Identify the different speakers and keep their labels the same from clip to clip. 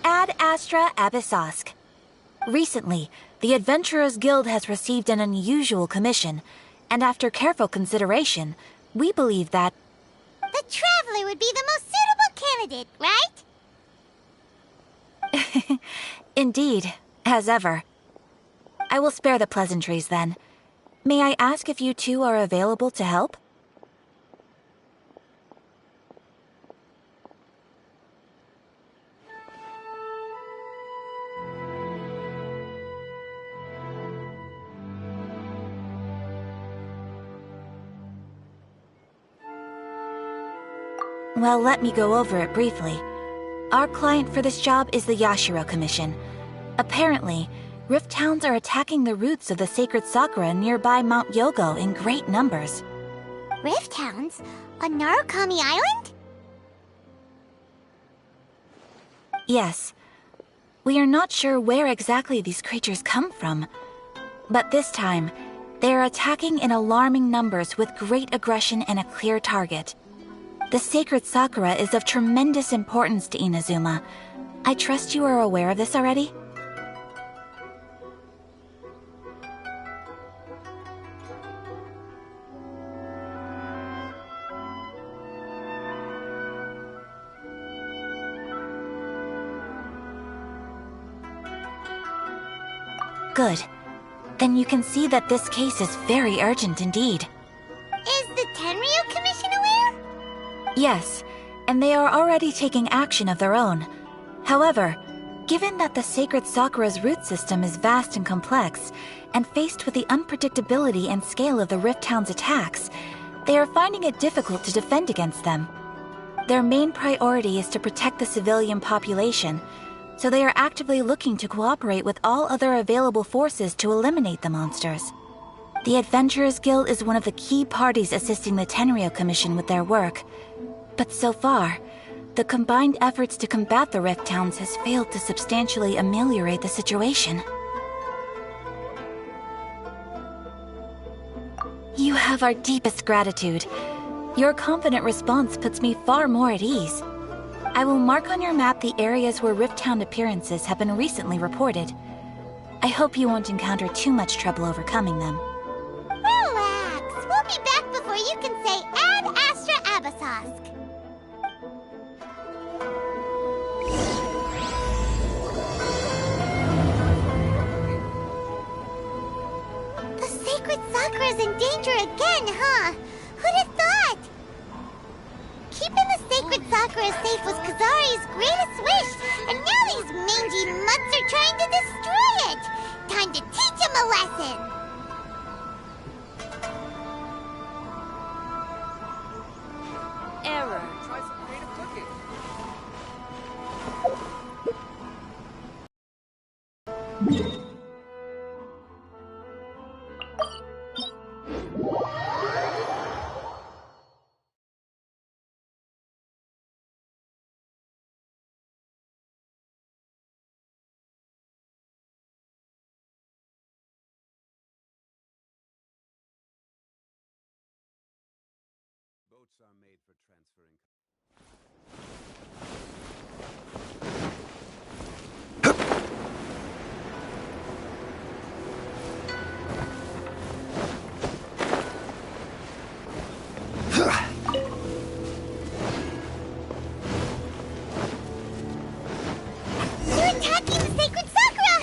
Speaker 1: Ad Astra Abyssosk. Recently, the Adventurers Guild has received an unusual commission, and after careful consideration, we believe that
Speaker 2: the Traveler would be the most suitable candidate, right?
Speaker 1: Indeed, as ever. I will spare the pleasantries then. May I ask if you two are available to help? Well, let me go over it briefly. Our client for this job is the Yashiro Commission. Apparently, Rift Towns are attacking the roots of the sacred Sakura nearby Mount Yogo in great numbers.
Speaker 2: Rift Towns? On Narukami Island?
Speaker 1: Yes. We are not sure where exactly these creatures come from. But this time, they are attacking in alarming numbers with great aggression and a clear target. The sacred Sakura is of tremendous importance to Inazuma. I trust you are aware of this already? Good. Then you can see that this case is very urgent indeed.
Speaker 2: Is the Tenryu Commission aware?
Speaker 1: Yes, and they are already taking action of their own. However, given that the sacred Sakura's root system is vast and complex, and faced with the unpredictability and scale of the Rift Town's attacks, they are finding it difficult to defend against them. Their main priority is to protect the civilian population, so they are actively looking to cooperate with all other available forces to eliminate the monsters. The Adventurers Guild is one of the key parties assisting the Tenryu Commission with their work. But so far, the combined efforts to combat the Rift Towns has failed to substantially ameliorate the situation. You have our deepest gratitude. Your confident response puts me far more at ease. I will mark on your map the areas where Rift Town appearances have been recently reported. I hope you won't encounter too much trouble overcoming them.
Speaker 2: Relax. We'll be back before you can say Ad Astra Abyssosk. The sacred Sakura's in danger again, huh? Who'd have thought? Keeping the sacred Sakura safe was Kazari's greatest wish, and now these mangy mutts are trying to destroy it! Time to teach him a lesson!
Speaker 3: Error.
Speaker 4: Try some creative cooking. Boats are made for transferring.
Speaker 2: You're attacking the sacred Sakura!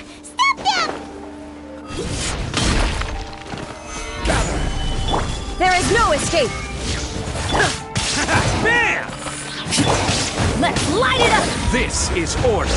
Speaker 3: This is order.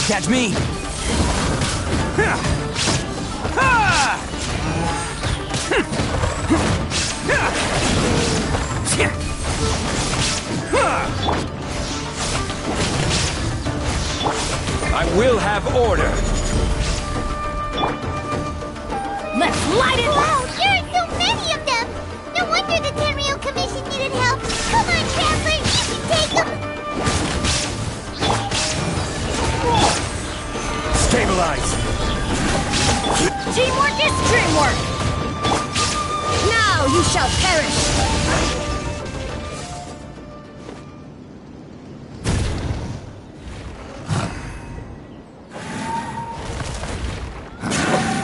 Speaker 5: Catch me!
Speaker 3: I will have order.
Speaker 2: Let's light it! Wow, there are so many of them! No wonder the Tenryou Commission needed help! Come on, Traveler, you can take them!
Speaker 3: Stabilize!
Speaker 6: Teamwork is dreamwork! Now you shall perish!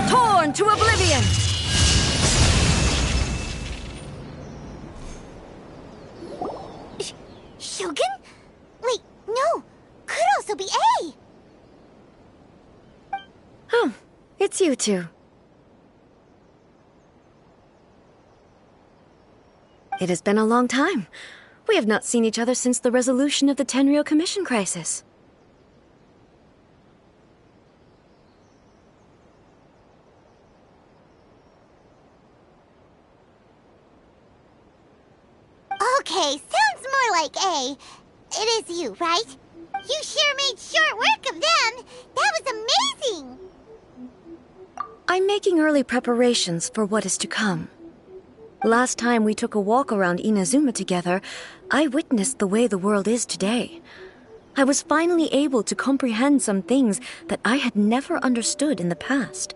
Speaker 6: Torn to oblivion!
Speaker 2: Shogun? Wait, no! Could also be A!
Speaker 6: Oh, it's you two. It has been a long time. We have not seen each other since the resolution of the Tenryou Commission crisis.
Speaker 2: Okay, sounds more like A. It is you, right? You sure made short work of them! That was amazing!
Speaker 6: I'm making early preparations for what is to come. Last time we took a walk around Inazuma together, I witnessed the way the world is today. I was finally able to comprehend some things that I had never understood in the past.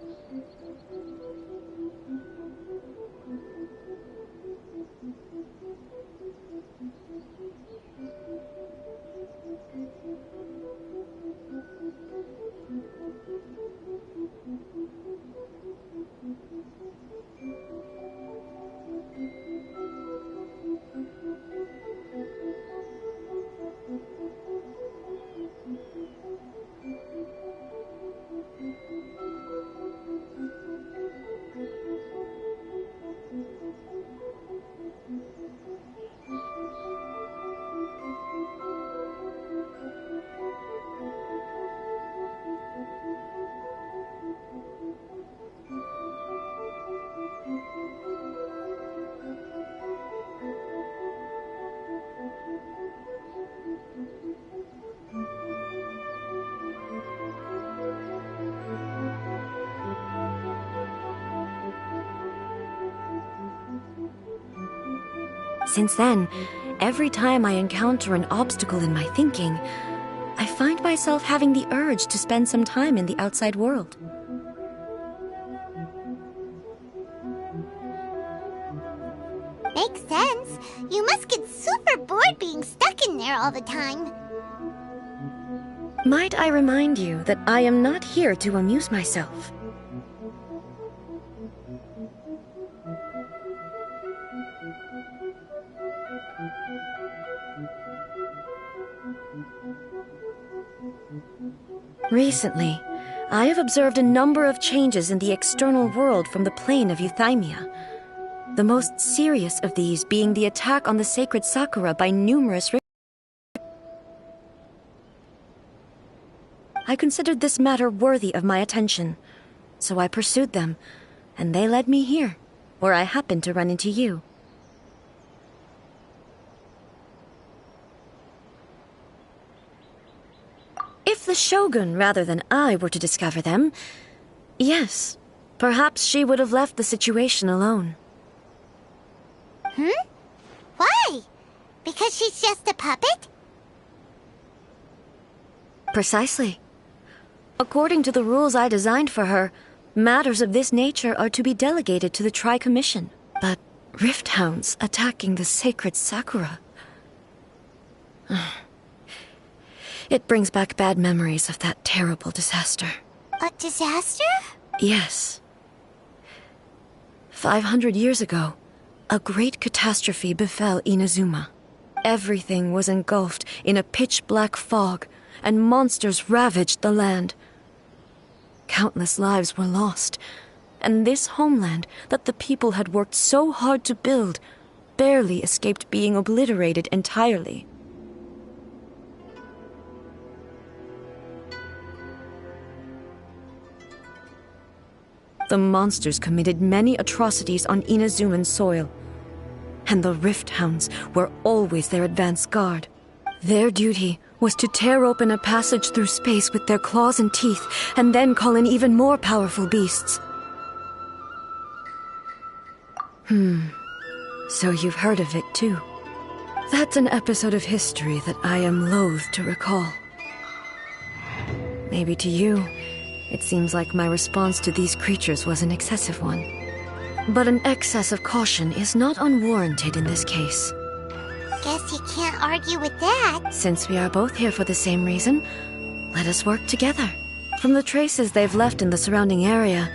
Speaker 6: Since then, every time I encounter an obstacle in my thinking, I find myself having the urge to spend some time in the outside world.
Speaker 2: Makes sense. You must get super bored being stuck in there all the time.
Speaker 6: Might I remind you that I am not here to amuse myself. Recently, I have observed a number of changes in the external world from the plane of Euthymia. The most serious of these being the attack on the sacred Sakura by numerous I considered this matter worthy of my attention, so I pursued them, and they led me here, where I happened to run into you. If the Shogun, rather than I, were to discover them, yes, perhaps she would have left the situation alone.
Speaker 2: Why? Because she's just a puppet?
Speaker 6: Precisely. According to the rules I designed for her, matters of this nature are to be delegated to the Tri-Commission. But Rift Hounds attacking the sacred Sakura... It brings back bad memories of that terrible disaster.
Speaker 2: A disaster?
Speaker 6: Yes. 500 years ago, a great catastrophe befell Inazuma. Everything was engulfed in a pitch-black fog, and monsters ravaged the land. Countless lives were lost, and this homeland that the people had worked so hard to build barely escaped being obliterated entirely. The monsters committed many atrocities on Inazuman soil, and the Rift Hounds were always their advance guard. Their duty was to tear open a passage through space with their claws and teeth, and then call in even more powerful beasts. So you've heard of it too. That's an episode of history that I am loath to recall. Maybe to you, it seems like my response to these creatures was an excessive one. But an excess of caution is not unwarranted in this case.
Speaker 2: Guess you can't argue with that.
Speaker 6: Since we are both here for the same reason, let us work together. From the traces they've left in the surrounding area,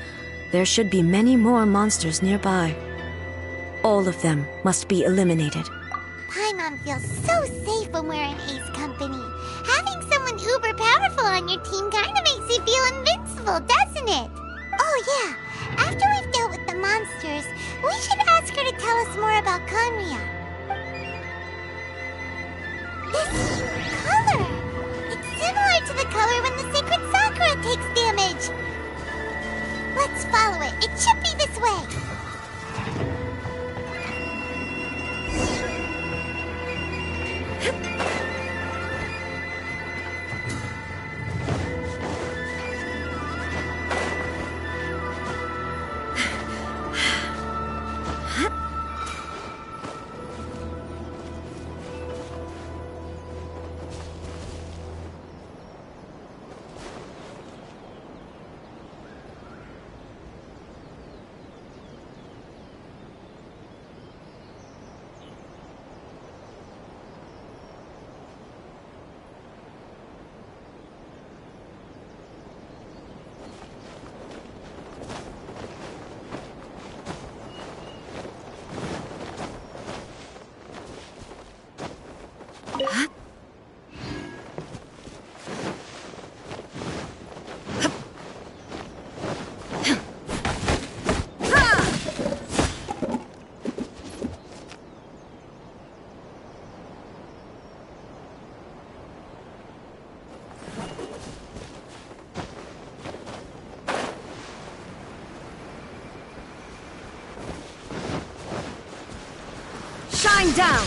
Speaker 6: there should be many more monsters nearby. All of them must be eliminated.
Speaker 2: Paimon feels so safe when we're in Ace Company. Having someone uber powerful on your team kinda makes you feel invincible, doesn't it? Oh yeah, after we've dealt with the monsters, we should ask her to tell us more about Conria. This color! It's similar to the color when the sacred Sakura takes damage. Let's follow it. It should be this way.
Speaker 6: Shine down!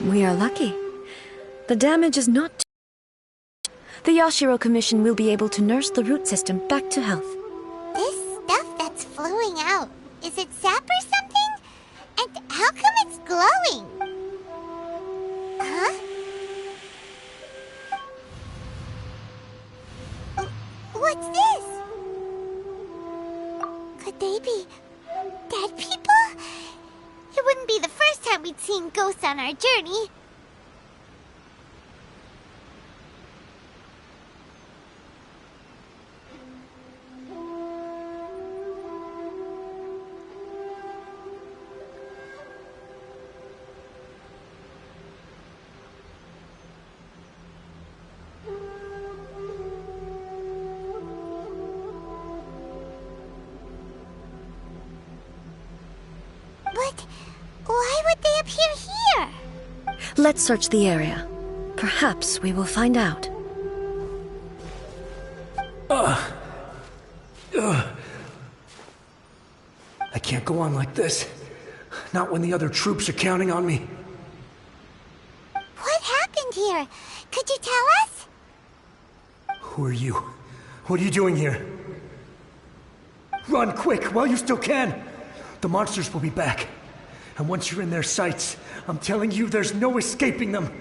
Speaker 6: We are lucky. The damage is not... The Yashiro Commission will be able to nurse the root system back to health.
Speaker 2: This stuff that's flowing out, is it sap or something? And how come it's glowing? Huh? What's this? Could they be dead people? It wouldn't be the first time we'd seen ghosts on our journey. But why would they appear here?
Speaker 6: Let's search the area. Perhaps we will find out.
Speaker 3: I can't go on like this. Not when the other troops are counting on me.
Speaker 2: What happened here? Could you tell us?
Speaker 3: Who are you? What are you doing here? Run quick while you still can! The monsters will be back. And once you're in their sights, I'm telling you, there's no escaping them.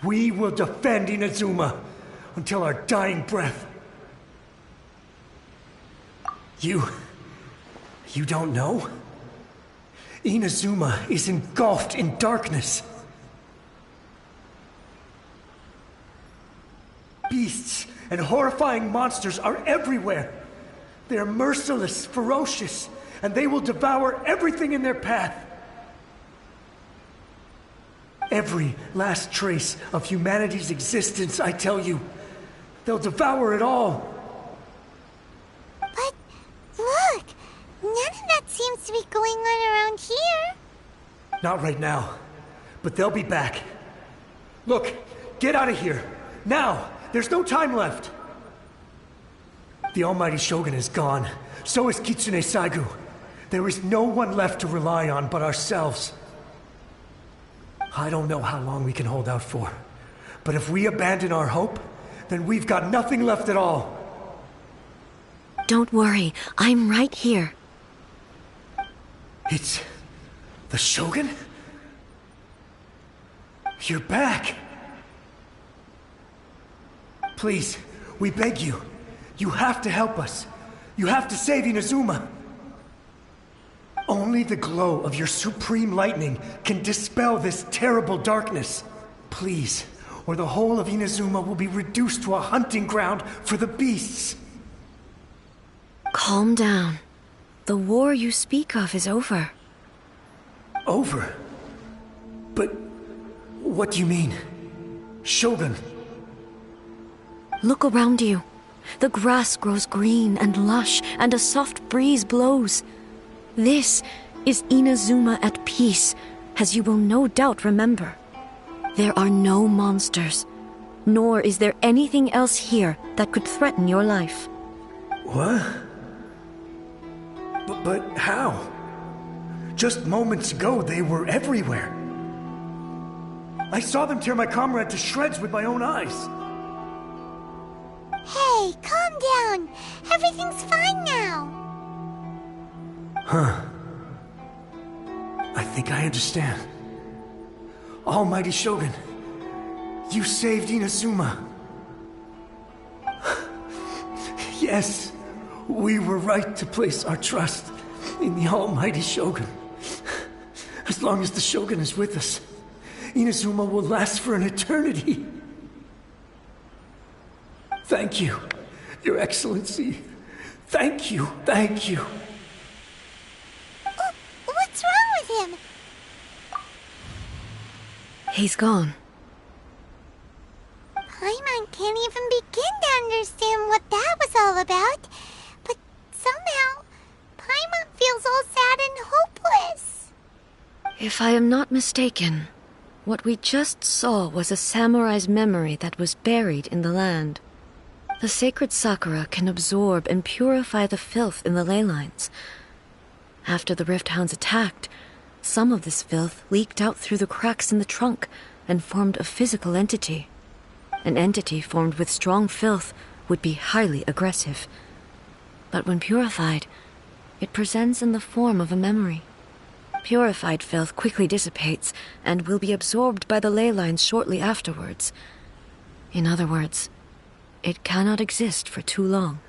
Speaker 3: We will defend Inazuma until our dying breath. You don't know? Inazuma is engulfed in darkness. Beasts and horrifying monsters are everywhere. They're merciless, ferocious, and they will devour everything in their path. Every last trace of humanity's existence, I tell you. They'll devour it all.
Speaker 2: But look, none of that seems to be going on around here.
Speaker 3: Not right now, but they'll be back. Look, get out of here. Now! There's no time left. The Almighty Shogun is gone. So is Kitsune Saigu. There is no one left to rely on but ourselves. I don't know how long we can hold out for. But if we abandon our hope, then we've got nothing left at all.
Speaker 6: Don't worry, I'm right here.
Speaker 3: It's... the Shogun? You're back! Please, we beg you. You have to help us. You have to save Inazuma. Only the glow of your supreme lightning can dispel this terrible darkness. Please, or the whole of Inazuma will be reduced to a hunting ground for the beasts.
Speaker 6: Calm down. The war you speak of is over.
Speaker 3: Over? But what do you mean? Shogun?
Speaker 6: Look around you. The grass grows green and lush, and a soft breeze blows. This is Inazuma at peace, as you will no doubt remember. There are no monsters, nor is there anything else here that could threaten your life.
Speaker 3: What? But how? Just moments ago, they were everywhere. I saw them tear my comrade to shreds with my own eyes.
Speaker 2: Hey, calm down. Everything's fine now.
Speaker 3: Huh. I think I understand. Almighty Shogun, you saved Inazuma. Yes, we were right to place our trust in the Almighty Shogun. As long as the Shogun is with us, Inazuma will last for an eternity. Thank you, Your Excellency. Thank you, thank you.
Speaker 2: What's wrong with him?
Speaker 6: He's gone.
Speaker 2: Paimon can't even begin to understand what that was all about. But somehow, Paimon feels all sad and hopeless.
Speaker 6: If I am not mistaken, what we just saw was a samurai's memory that was buried in the land. The sacred sakura can absorb and purify the filth in the ley lines. After the Rift Hounds attacked, some of this filth leaked out through the cracks in the trunk and formed a physical entity. An entity formed with strong filth would be highly aggressive. But when purified, it presents in the form of a memory. Purified filth quickly dissipates and will be absorbed by the ley lines shortly afterwards. In other words, it cannot exist for too long.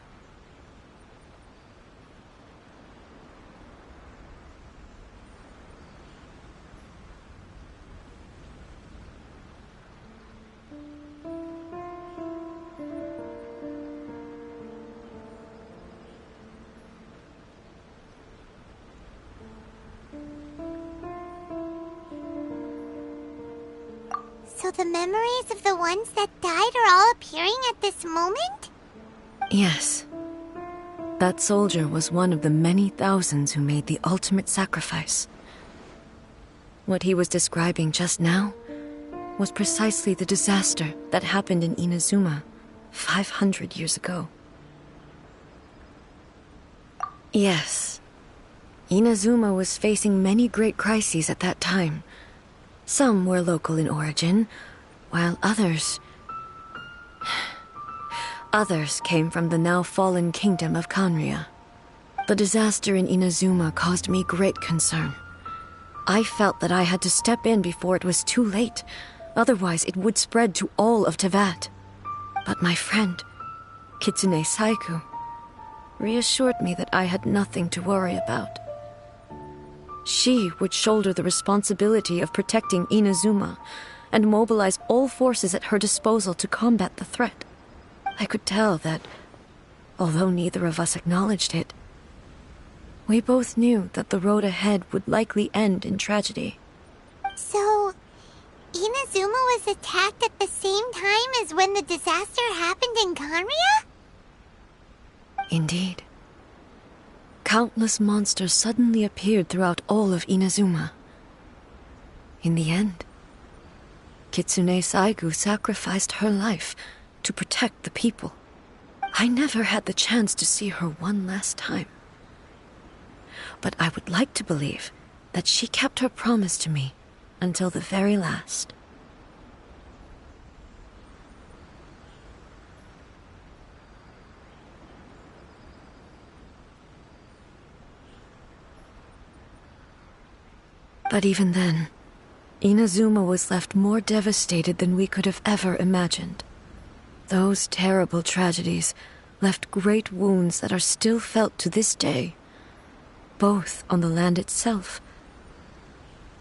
Speaker 2: So the memories of the ones that died are all appearing at this moment?
Speaker 6: Yes. That soldier was one of the many thousands who made the ultimate sacrifice. What he was describing just now was precisely the disaster that happened in Inazuma 500 years ago. Yes. Inazuma was facing many great crises at that time. Some were local in origin, while others came from the now fallen kingdom of Kanria. The disaster in Inazuma caused me great concern. I felt that I had to step in before it was too late, otherwise it would spread to all of Tevat. But my friend, Kitsune Saiku, reassured me that I had nothing to worry about. She would shoulder the responsibility of protecting Inazuma and mobilize all forces at her disposal to combat the threat. I could tell that, although neither of us acknowledged it, we both knew that the road ahead would likely end in tragedy.
Speaker 2: So, Inazuma was attacked at the same time as when the disaster happened in Kanria?
Speaker 6: Indeed. Countless monsters suddenly appeared throughout all of Inazuma. In the end, Kitsune Saigu sacrificed her life to protect the people. I never had the chance to see her one last time. But I would like to believe that she kept her promise to me until the very last. But even then, Inazuma was left more devastated than we could have ever imagined. Those terrible tragedies left great wounds that are still felt to this day, both on the land itself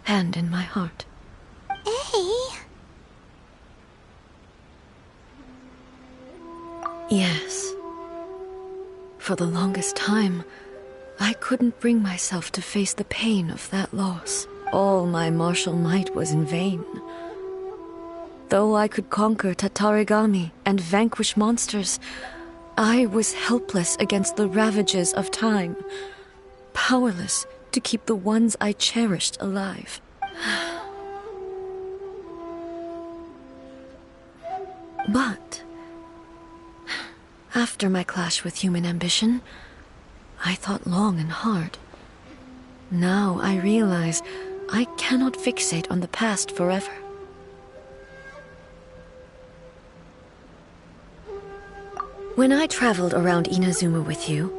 Speaker 6: and in my heart.
Speaker 2: Hey.
Speaker 6: Yes. For the longest time, I couldn't bring myself to face the pain of that loss. All my martial might was in vain. Though I could conquer Tatarigami and vanquish monsters, I was helpless against the ravages of time, powerless to keep the ones I cherished alive. But after my clash with human ambition, I thought long and hard. Now I realize I cannot fixate on the past forever. When I traveled around Inazuma with you,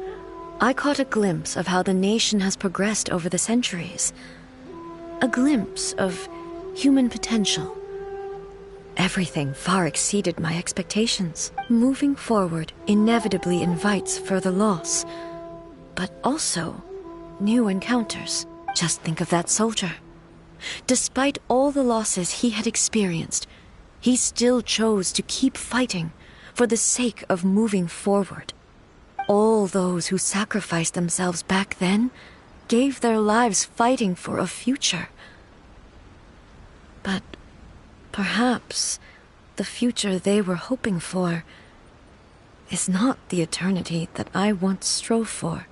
Speaker 6: I caught a glimpse of how the nation has progressed over the centuries. A glimpse of human potential. Everything far exceeded my expectations. Moving forward inevitably invites further loss, but also new encounters. Just think of that soldier. Despite all the losses he had experienced, he still chose to keep fighting for the sake of moving forward. All those who sacrificed themselves back then gave their lives fighting for a future. But perhaps the future they were hoping for is not the eternity that I once strove for.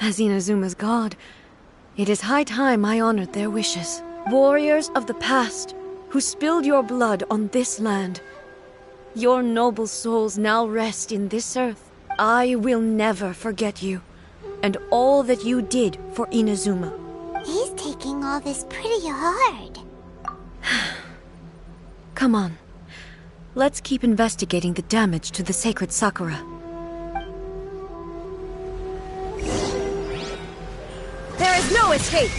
Speaker 6: As Inazuma's god, it is high time I honored their wishes. Warriors of the past, who spilled your blood on this land, your noble souls now rest in this earth. I will never forget you, and all that you did for Inazuma.
Speaker 2: He's taking all this pretty hard.
Speaker 6: Come on, let's keep investigating the damage to the sacred Sakura.
Speaker 7: There is no escape!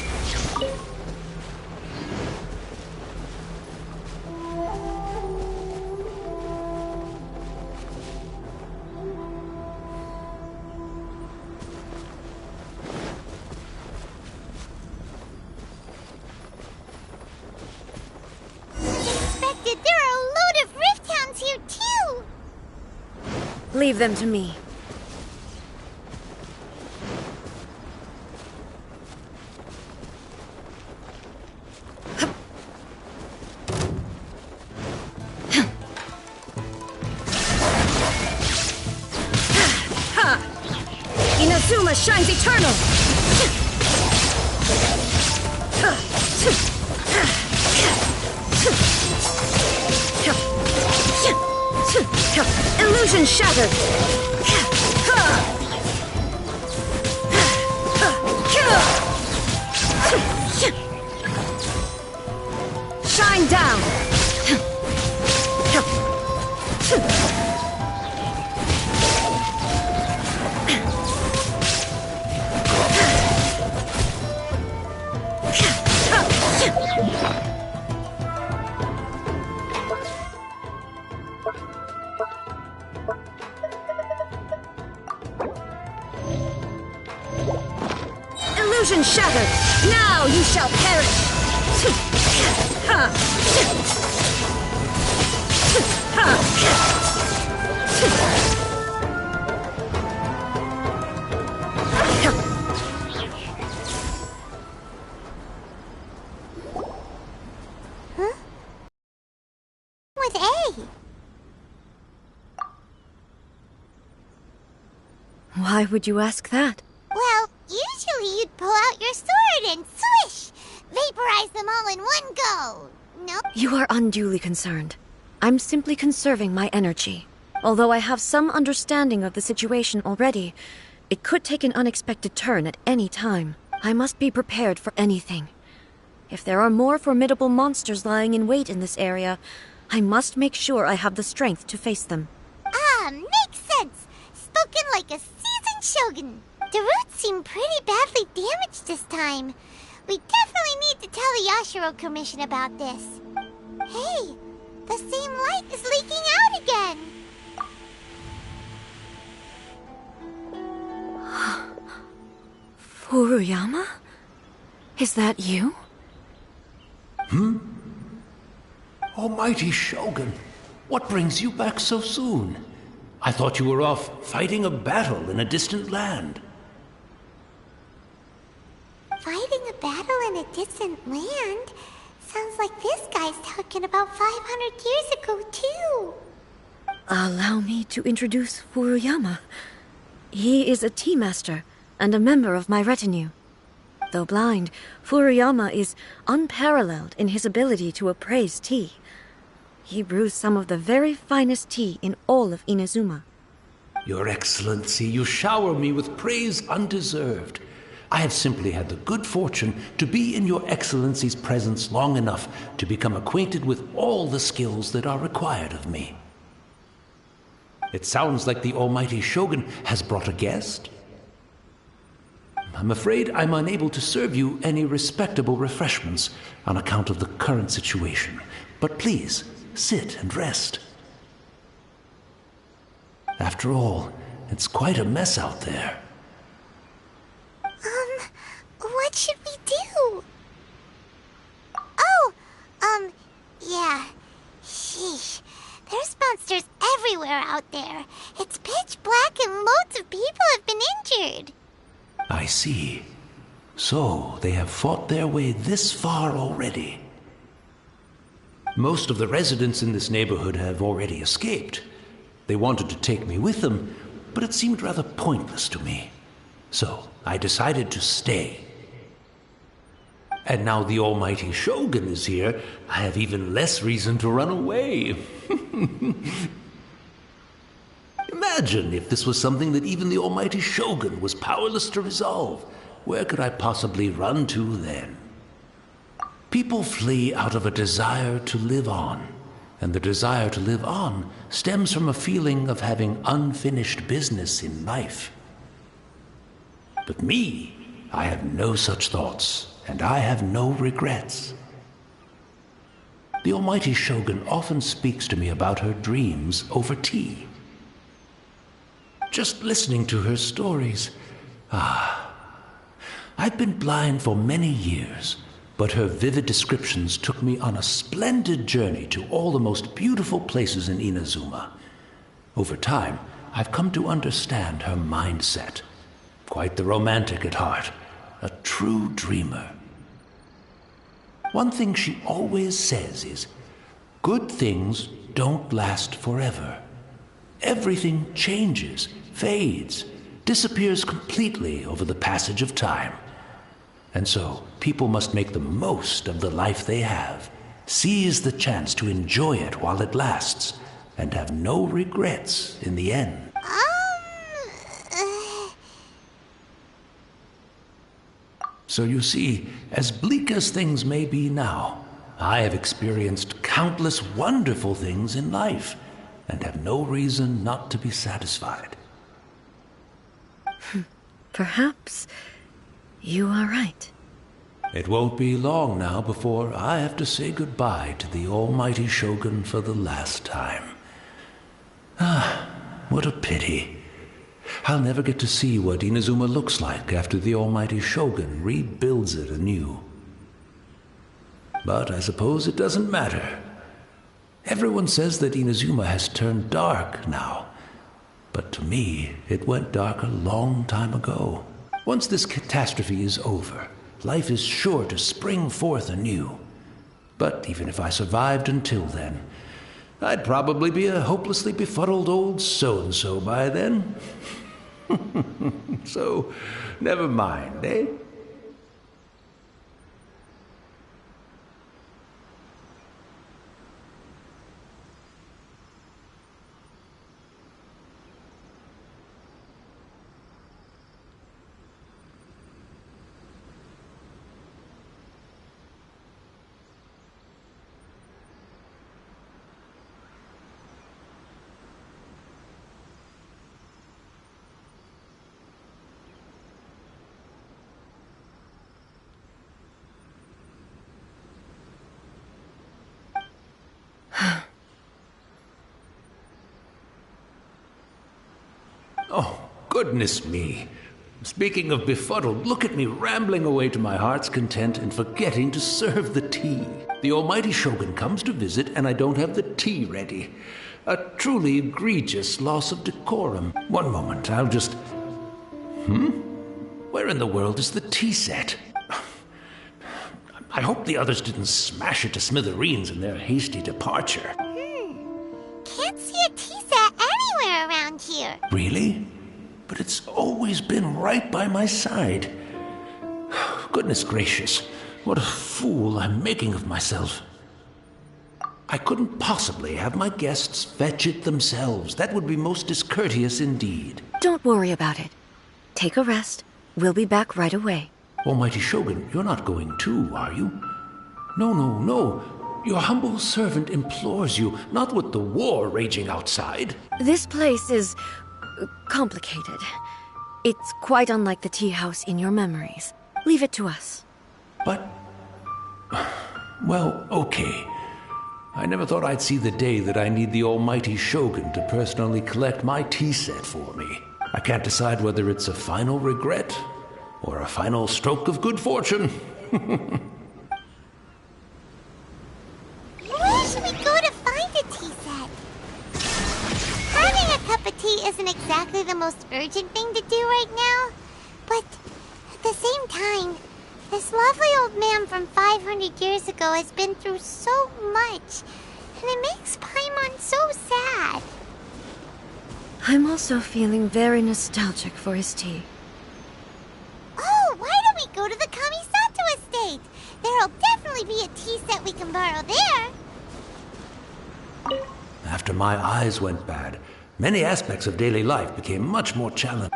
Speaker 2: Unexpected, there are a load of rift hounds here too!
Speaker 6: Leave them to me.
Speaker 7: shines eternal! Illusion shattered! Shine down! Illusion shattered! Now you shall perish!
Speaker 2: Huh? With A?
Speaker 6: Why would you ask that?
Speaker 2: Well, usually you'd pull out your sword and swish! Vaporize them all in one go! No?
Speaker 6: You are unduly concerned. I'm simply conserving my energy. Although I have some understanding of the situation already, it could take an unexpected turn at any time. I must be prepared for anything. If there are more formidable monsters lying in wait in this area, I must make sure I have the strength to face them.
Speaker 2: Ah, makes sense! Spoken like a seasoned shogun. The roots seem pretty badly damaged this time. We definitely need to tell the Yashiro Commission about this. Hey, the same light is leaking out again!
Speaker 6: Furuyama? Is that you?
Speaker 8: Almighty Shogun, what brings you back so soon? I thought you were off fighting a battle in a distant land.
Speaker 2: Fighting a battle in a distant land? Sounds like this guy's talking about 500 years ago, too.
Speaker 6: Allow me to introduce Furuyama. He is a tea master and a member of my retinue. Though blind, Furuyama is unparalleled in his ability to appraise tea. He brews some of the very finest tea in all of Inazuma.
Speaker 8: Your Excellency, you shower me with praise undeserved. I have simply had the good fortune to be in Your Excellency's presence long enough to become acquainted with all the skills that are required of me. It sounds like the Almighty Shogun has brought a guest. I'm afraid I'm unable to serve you any respectable refreshments on account of the current situation. But please, sit and rest. After all, it's quite a mess out there.
Speaker 2: What should we do? Oh, yeah. Sheesh. There's monsters everywhere out there. It's pitch black and loads of people have been injured.
Speaker 8: I see. So, they have fought their way this far already. Most of the residents in this neighborhood have already escaped. They wanted to take me with them, but it seemed rather pointless to me. So, I decided to stay. And now the Almighty Shogun is here, I have even less reason to run away. Imagine if this was something that even the Almighty Shogun was powerless to resolve. Where could I possibly run to then? People flee out of a desire to live on, and the desire to live on stems from a feeling of having unfinished business in life. But me, I have no such thoughts, and I have no regrets. The Almighty Shogun often speaks to me about her dreams over tea. Just listening to her stories, I've been blind for many years, but her vivid descriptions took me on a splendid journey to all the most beautiful places in Inazuma. Over time, I've come to understand her mindset. Quite the romantic at heart, a true dreamer. One thing she always says is, good things don't last forever. Everything changes, fades, disappears completely over the passage of time. And so, people must make the most of the life they have, seize the chance to enjoy it while it lasts, and have no regrets in the end. So you see, as bleak as things may be now, I have experienced countless wonderful things in life, and have no reason not to be satisfied.
Speaker 6: Perhaps you are right.
Speaker 8: It won't be long now before I have to say goodbye to the almighty Shogun for the last time. Ah, what a pity. I'll never get to see what Inazuma looks like after the almighty Shogun rebuilds it anew. But I suppose it doesn't matter. Everyone says that Inazuma has turned dark now. But to me, it went dark a long time ago. Once this catastrophe is over, life is sure to spring forth anew. But even if I survived until then, I'd probably be a hopelessly befuddled old so-and-so by then. So, never mind, eh? Oh, goodness me. Speaking of befuddled, look at me rambling away to my heart's content and forgetting to serve the tea. The almighty Shogun comes to visit and I don't have the tea ready. A truly egregious loss of decorum. One moment, I'll just... Where in the world is the tea set? I hope the others didn't smash it to smithereens in their hasty departure.
Speaker 2: Can't see a tea set anywhere around here.
Speaker 8: Really? But it's always been right by my side. Goodness gracious, what a fool I'm making of myself. I couldn't possibly have my guests fetch it themselves. That would be most discourteous indeed.
Speaker 6: Don't worry about it. Take a rest. We'll be back right away.
Speaker 8: Almighty Shogun, you're not going too, are you? No, no, no. Your humble servant implores you, not with the war raging outside.
Speaker 6: This place is complicated. It's quite unlike the tea house in your memories. Leave it to us.
Speaker 8: But... well, okay. I never thought I'd see the day that I need the almighty Shogun to personally collect my tea set for me. I can't decide whether it's a final regret or a final stroke of good fortune.
Speaker 2: Where should we go to find a tea set? Having a cup of tea isn't exactly the most urgent thing to do right now. But at the same time, this lovely old man from 500 years ago has been through so much. And it makes Paimon so sad.
Speaker 6: I'm also feeling very nostalgic for his tea.
Speaker 2: Oh, why don't we go to the Kamisato estate? There'll definitely be a tea set we can borrow there.
Speaker 8: After my eyes went bad, many aspects of daily life became much more challenging.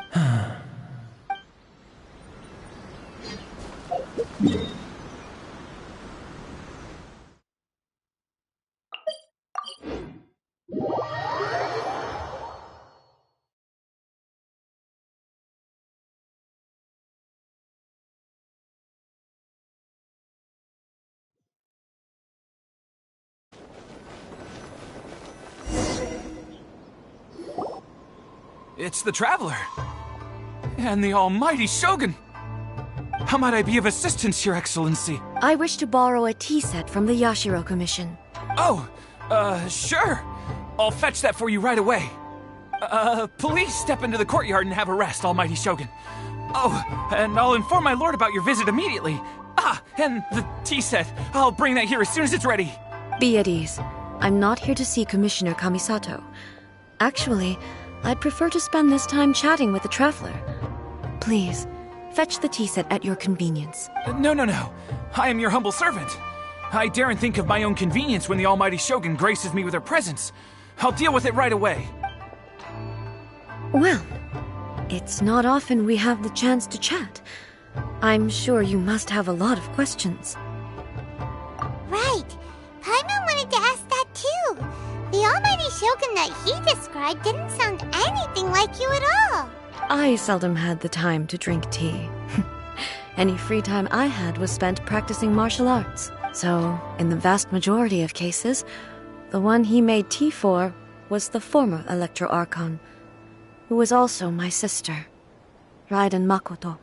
Speaker 5: It's the Traveler! And the almighty Shogun! How might I be of assistance, Your Excellency?
Speaker 6: I wish to borrow a tea set from the Yashiro Commission.
Speaker 5: Oh, sure. I'll fetch that for you right away. Please step into the courtyard and have a rest, almighty Shogun. Oh, and I'll inform my lord about your visit immediately. Ah, and the tea set. I'll bring that here as soon as it's ready.
Speaker 6: Be at ease. I'm not here to see Commissioner Kamisato. Actually, I'd prefer to spend this time chatting with the traveler. Please, fetch the tea set at your convenience.
Speaker 5: No. I am your humble servant. I daren't think of my own convenience when the Almighty Shogun graces me with her presence. I'll deal with it right away.
Speaker 6: Well, it's not often we have the chance to chat. I'm sure you must have a lot of questions.
Speaker 2: Right. Paimon wanted to ask that too. The Almighty Shogun that he described didn't sound anything like you at all.
Speaker 6: I seldom had the time to drink tea. Any free time I had was spent practicing martial arts. So, in the vast majority of cases, the one he made tea for was the former Electro Archon, who was also my sister, Raiden Makoto.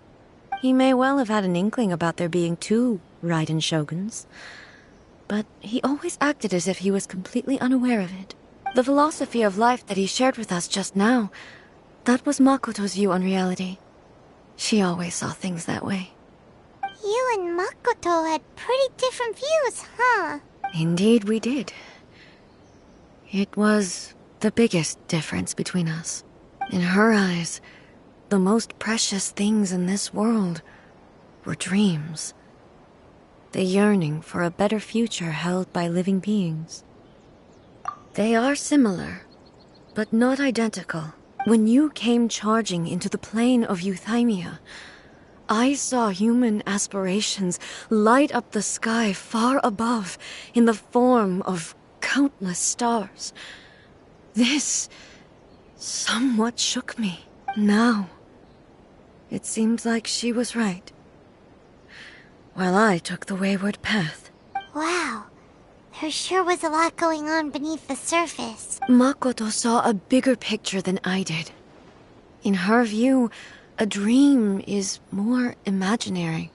Speaker 6: He may well have had an inkling about there being two Raiden Shoguns, but he always acted as if he was completely unaware of it. The philosophy of life that he shared with us just now, that was Makoto's view on reality. She always saw things that way.
Speaker 2: You and Makoto had pretty different views, huh?
Speaker 6: Indeed we did. It was the biggest difference between us. In her eyes, the most precious things in this world were dreams. The yearning for a better future held by living beings. They are similar, but not identical. When you came charging into the plane of Euthymia, I saw human aspirations light up the sky far above in the form of countless stars. This somewhat shook me. Now, it seems like she was right, while I took the wayward path.
Speaker 2: Wow. There sure was a lot going on beneath the surface.
Speaker 6: Makoto saw a bigger picture than I did. In her view, a dream is more imaginary,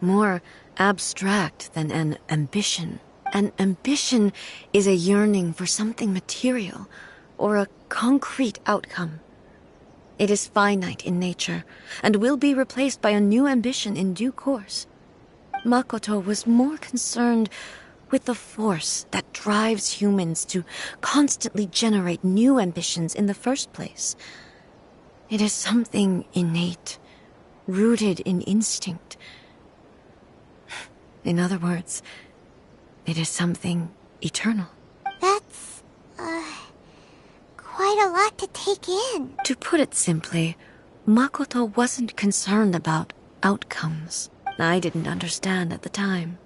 Speaker 6: more abstract than an ambition. An ambition is a yearning for something material, or a concrete outcome. It is finite in nature, and will be replaced by a new ambition in due course. Makoto was more concerned with the force that drives humans to constantly generate new ambitions in the first place. It is something innate, rooted in instinct. In other words, it is something eternal.
Speaker 2: That's, quite a lot to take in.
Speaker 6: To put it simply, Makoto wasn't concerned about outcomes. I didn't understand at the time.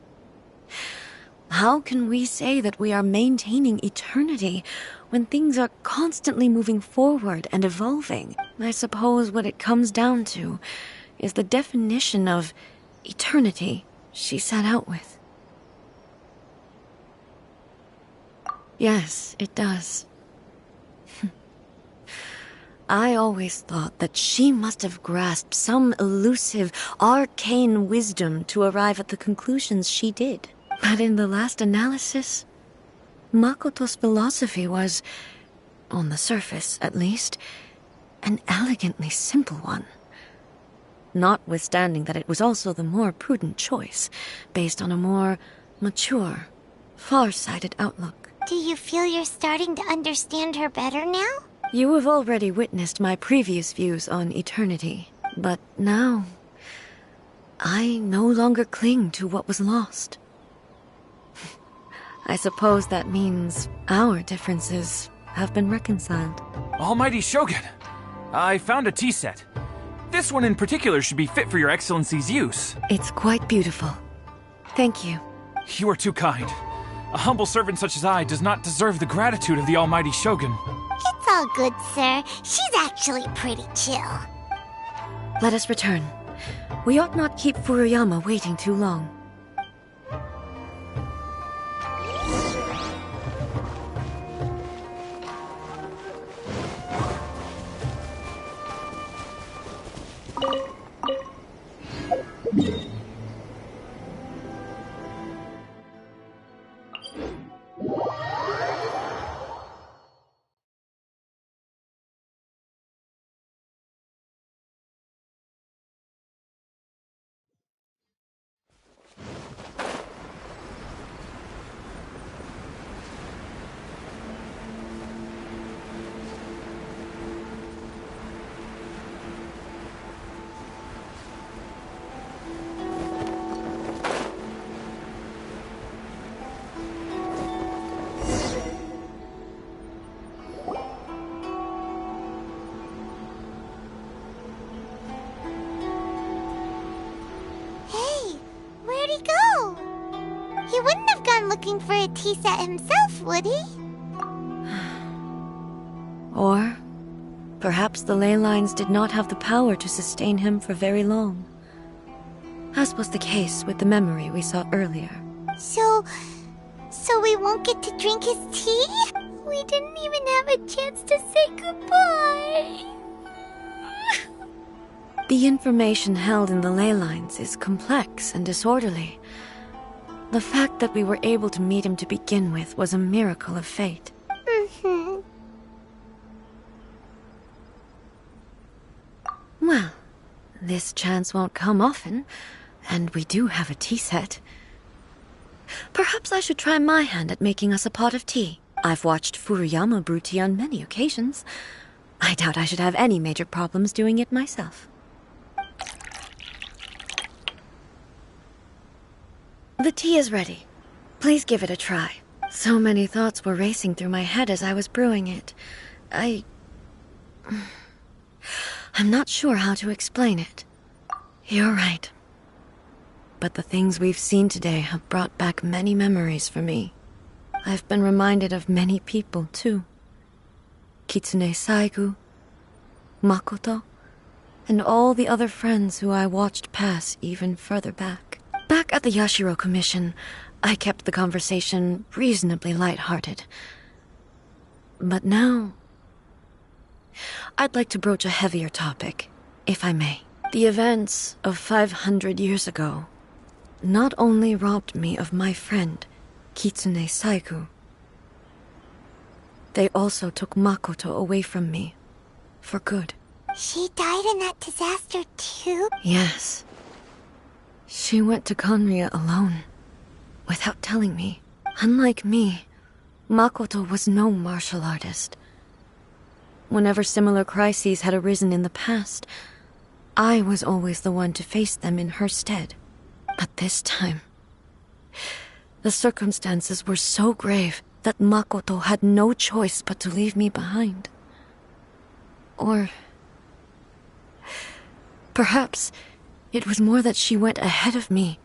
Speaker 6: How can we say that we are maintaining eternity when things are constantly moving forward and evolving? I suppose what it comes down to is the definition of eternity she set out with. Yes, it does. I always thought that she must have grasped some elusive, arcane wisdom to arrive at the conclusions she did. But in the last analysis, Makoto's philosophy was, on the surface at least, an elegantly simple one. Notwithstanding that it was also the more prudent choice, based on a more mature, far-sighted outlook.
Speaker 2: Do you feel you're starting to understand her better now?
Speaker 6: You have already witnessed my previous views on eternity, but now I no longer cling to what was lost. I suppose that means our differences have been reconciled.
Speaker 5: Almighty Shogun, I found a tea set. This one in particular should be fit for your Excellency's use.
Speaker 6: It's quite beautiful. Thank you.
Speaker 5: You are too kind. A humble servant such as I does not deserve the gratitude of the Almighty Shogun.
Speaker 2: It's all good, sir. She's actually pretty chill.
Speaker 6: Let us return. We ought not keep Furuyama waiting too long.
Speaker 2: wouldn't have gone looking for a tea set himself, would he?
Speaker 6: Or perhaps the ley lines did not have the power to sustain him for very long, as was the case with the memory we saw earlier.
Speaker 2: So we won't get to drink his tea? We didn't even have a chance to say goodbye.
Speaker 6: The information held in the ley lines is complex and disorderly. The fact that we were able to meet him to begin with was a miracle of fate. Well, this chance won't come often, and we do have a tea set. Perhaps I should try my hand at making us a pot of tea. I've watched Furuyama brew tea on many occasions. I doubt I should have any major problems doing it myself. The tea is ready. Please give it a try. So many thoughts were racing through my head as I was brewing it. I'm not sure how to explain it. You're right. But the things we've seen today have brought back many memories for me. I've been reminded of many people, too. Kitsune Saigu, Makoto, and all the other friends who I watched pass even further back. Back at the Yashiro Commission, I kept the conversation reasonably lighthearted. But now, I'd like to broach a heavier topic, if I may. The events of 500 years ago not only robbed me of my friend, Kitsune Saigu, they also took Makoto away from me, for good.
Speaker 2: She died in that disaster too?
Speaker 6: Yes. She went to Conria alone, without telling me. Unlike me, Makoto was no martial artist. Whenever similar crises had arisen in the past, I was always the one to face them in her stead. But this time, the circumstances were so grave that Makoto had no choice but to leave me behind. Or perhaps it was more that she went ahead of me,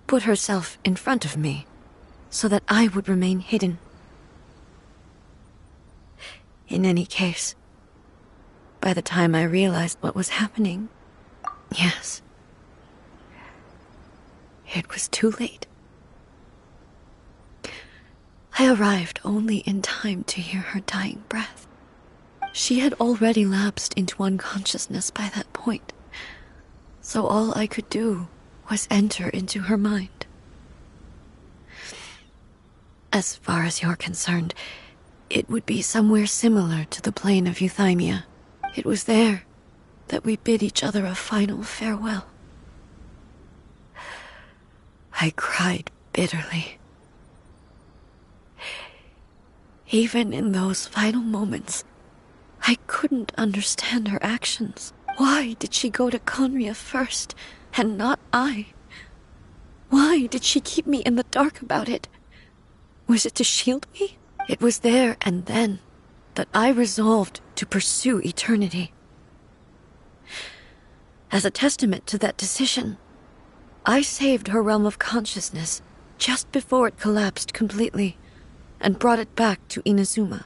Speaker 6: put herself in front of me, so that I would remain hidden. In any case, by the time I realized what was happening, yes, it was too late. I arrived only in time to hear her dying breath. She had already lapsed into unconsciousness by that point, so all I could do was enter into her mind. As far as you're concerned, it would be somewhere similar to the plane of Euthymia. It was there that we bid each other a final farewell. I cried bitterly. Even in those final moments, I couldn't understand her actions. Why did she go to Conria first, and not I? Why did she keep me in the dark about it? Was it to shield me? It was there and then that I resolved to pursue eternity. As a testament to that decision, I saved her realm of consciousness just before it collapsed completely, and brought it back to Inazuma.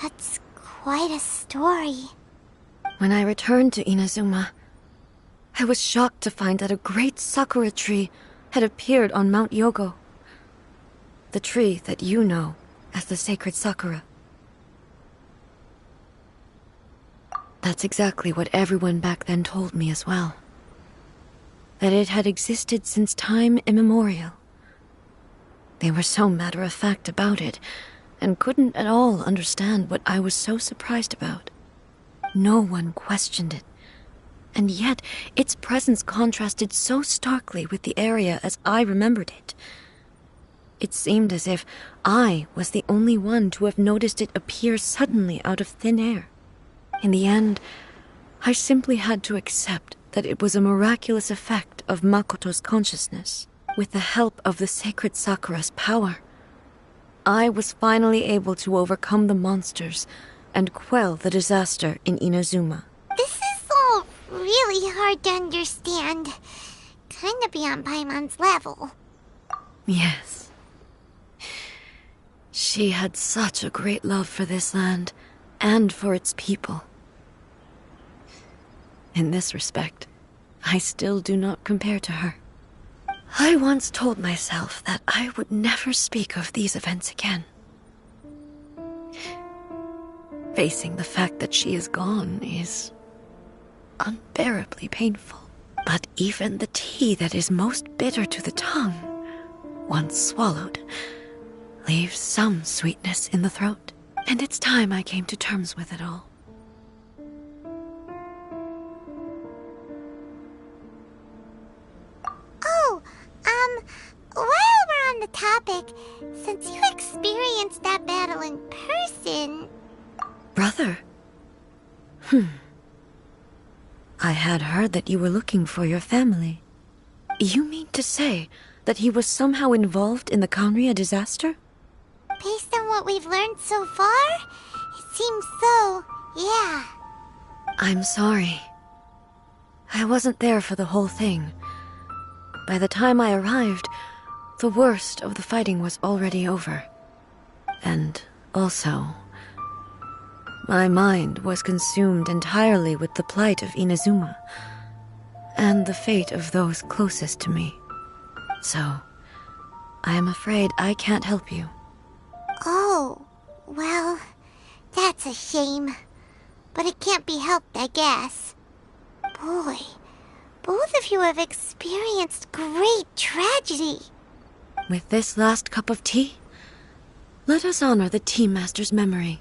Speaker 2: That's quite a story.
Speaker 6: When I returned to Inazuma, I was shocked to find that a great sakura tree had appeared on Mount Yogo. The tree that you know as the sacred sakura. That's exactly what everyone back then told me as well. That it had existed since time immemorial. They were so matter-of-fact about it, and couldn't at all understand what I was so surprised about. No one questioned it, and yet its presence contrasted so starkly with the area as I remembered it. It seemed as if I was the only one to have noticed it appear suddenly out of thin air. In the end, I simply had to accept that it was a miraculous effect of Makoto's consciousness. With the help of the sacred Sakura's power, I was finally able to overcome the monsters and quell the disaster in Inazuma.
Speaker 2: This is all really hard to understand. Kinda beyond Paimon's level.
Speaker 6: Yes. She had such a great love for this land and for its people. In this respect, I still do not compare to her. I once told myself that I would never speak of these events again. Facing the fact that she is gone is unbearably painful. But even the tea that is most bitter to the tongue, once swallowed, leaves some sweetness in the throat. And it's time I came to terms with it all.
Speaker 2: While we're on the topic, since you experienced that battle in person...
Speaker 6: Brother? I had heard that you were looking for your family. You mean to say that he was somehow involved in the Kanria disaster?
Speaker 2: Based on what we've learned so far, it seems so, yeah.
Speaker 6: I'm sorry. I wasn't there for the whole thing. By the time I arrived, the worst of the fighting was already over. And also, my mind was consumed entirely with the plight of Inazuma and the fate of those closest to me. So, I am afraid I can't help you.
Speaker 2: Oh, well, that's a shame. But it can't be helped, I guess. Boy, both of you have experienced great tragedy.
Speaker 6: With this last cup of tea, let us honor the Tea Master's memory.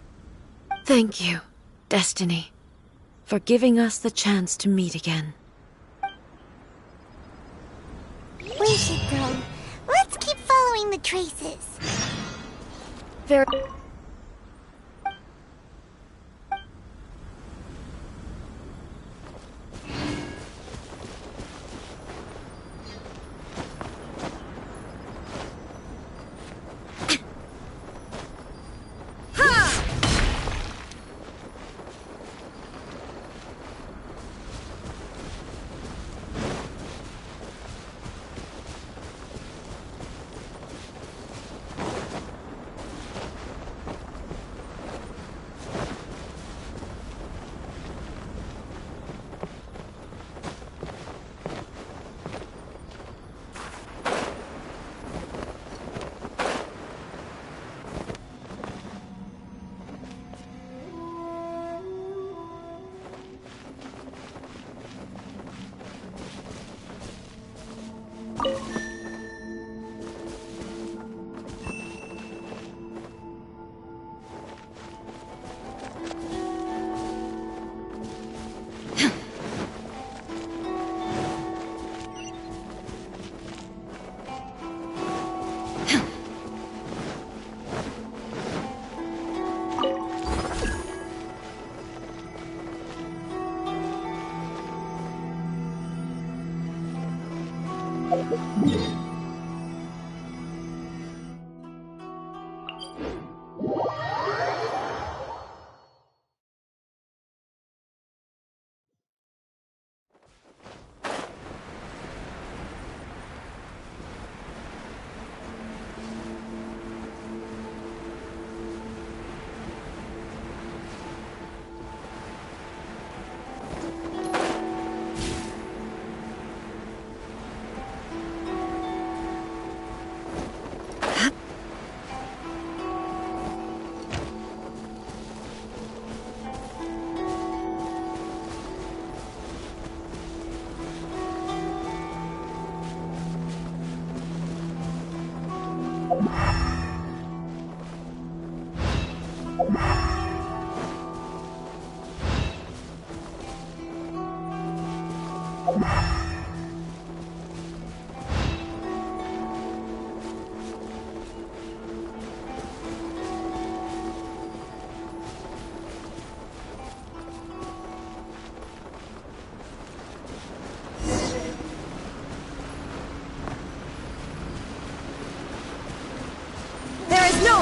Speaker 6: Thank you, Destiny, for giving us the chance to meet again.
Speaker 2: We should go. Let's keep following the traces.
Speaker 6: Very...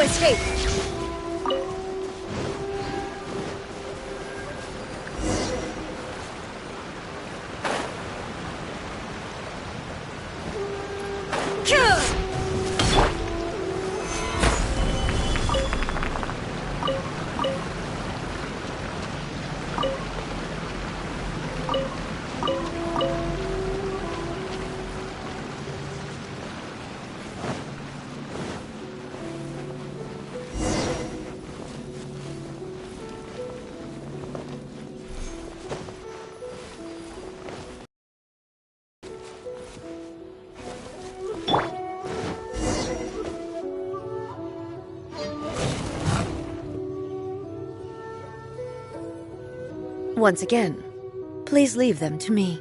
Speaker 7: escape!
Speaker 6: Once again, please leave them to me.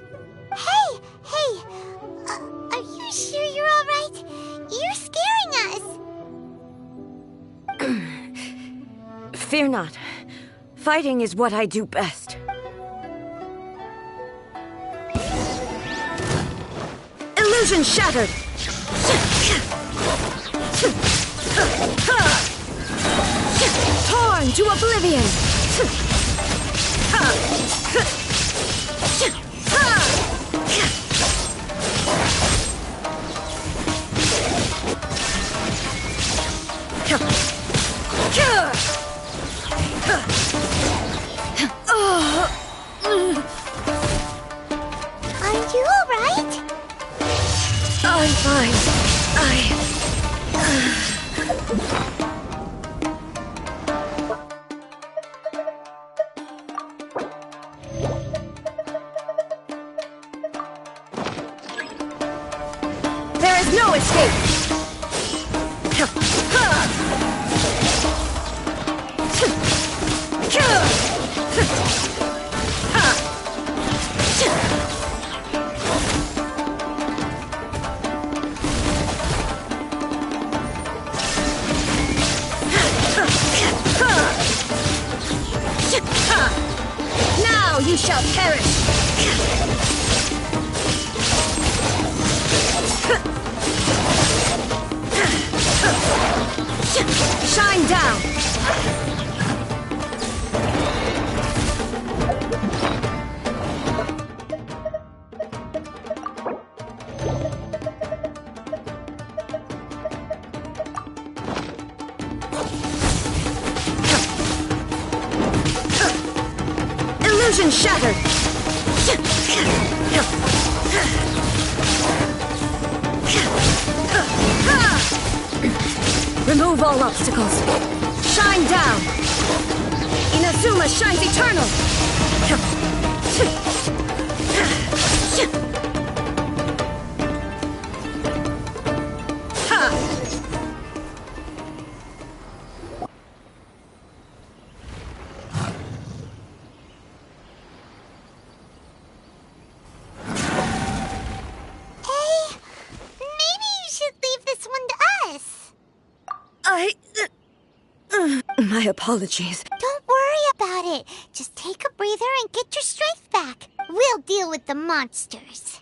Speaker 2: Hey! Are you sure you're all right? You're scaring us!
Speaker 6: Fear not. Fighting is what I do best. Illusion shattered! Torn to oblivion!
Speaker 2: Are you all right?
Speaker 6: I'm fine.
Speaker 7: There is no escape!
Speaker 6: Now you shall perish! Shine down! Illusion shattered! Remove all obstacles. Shine down! Inazuma shines eternal!
Speaker 2: Maybe you should leave this one to us.
Speaker 6: My apologies.
Speaker 2: Don't worry about it. Just take a breather and get your strength back. We'll deal with the monsters.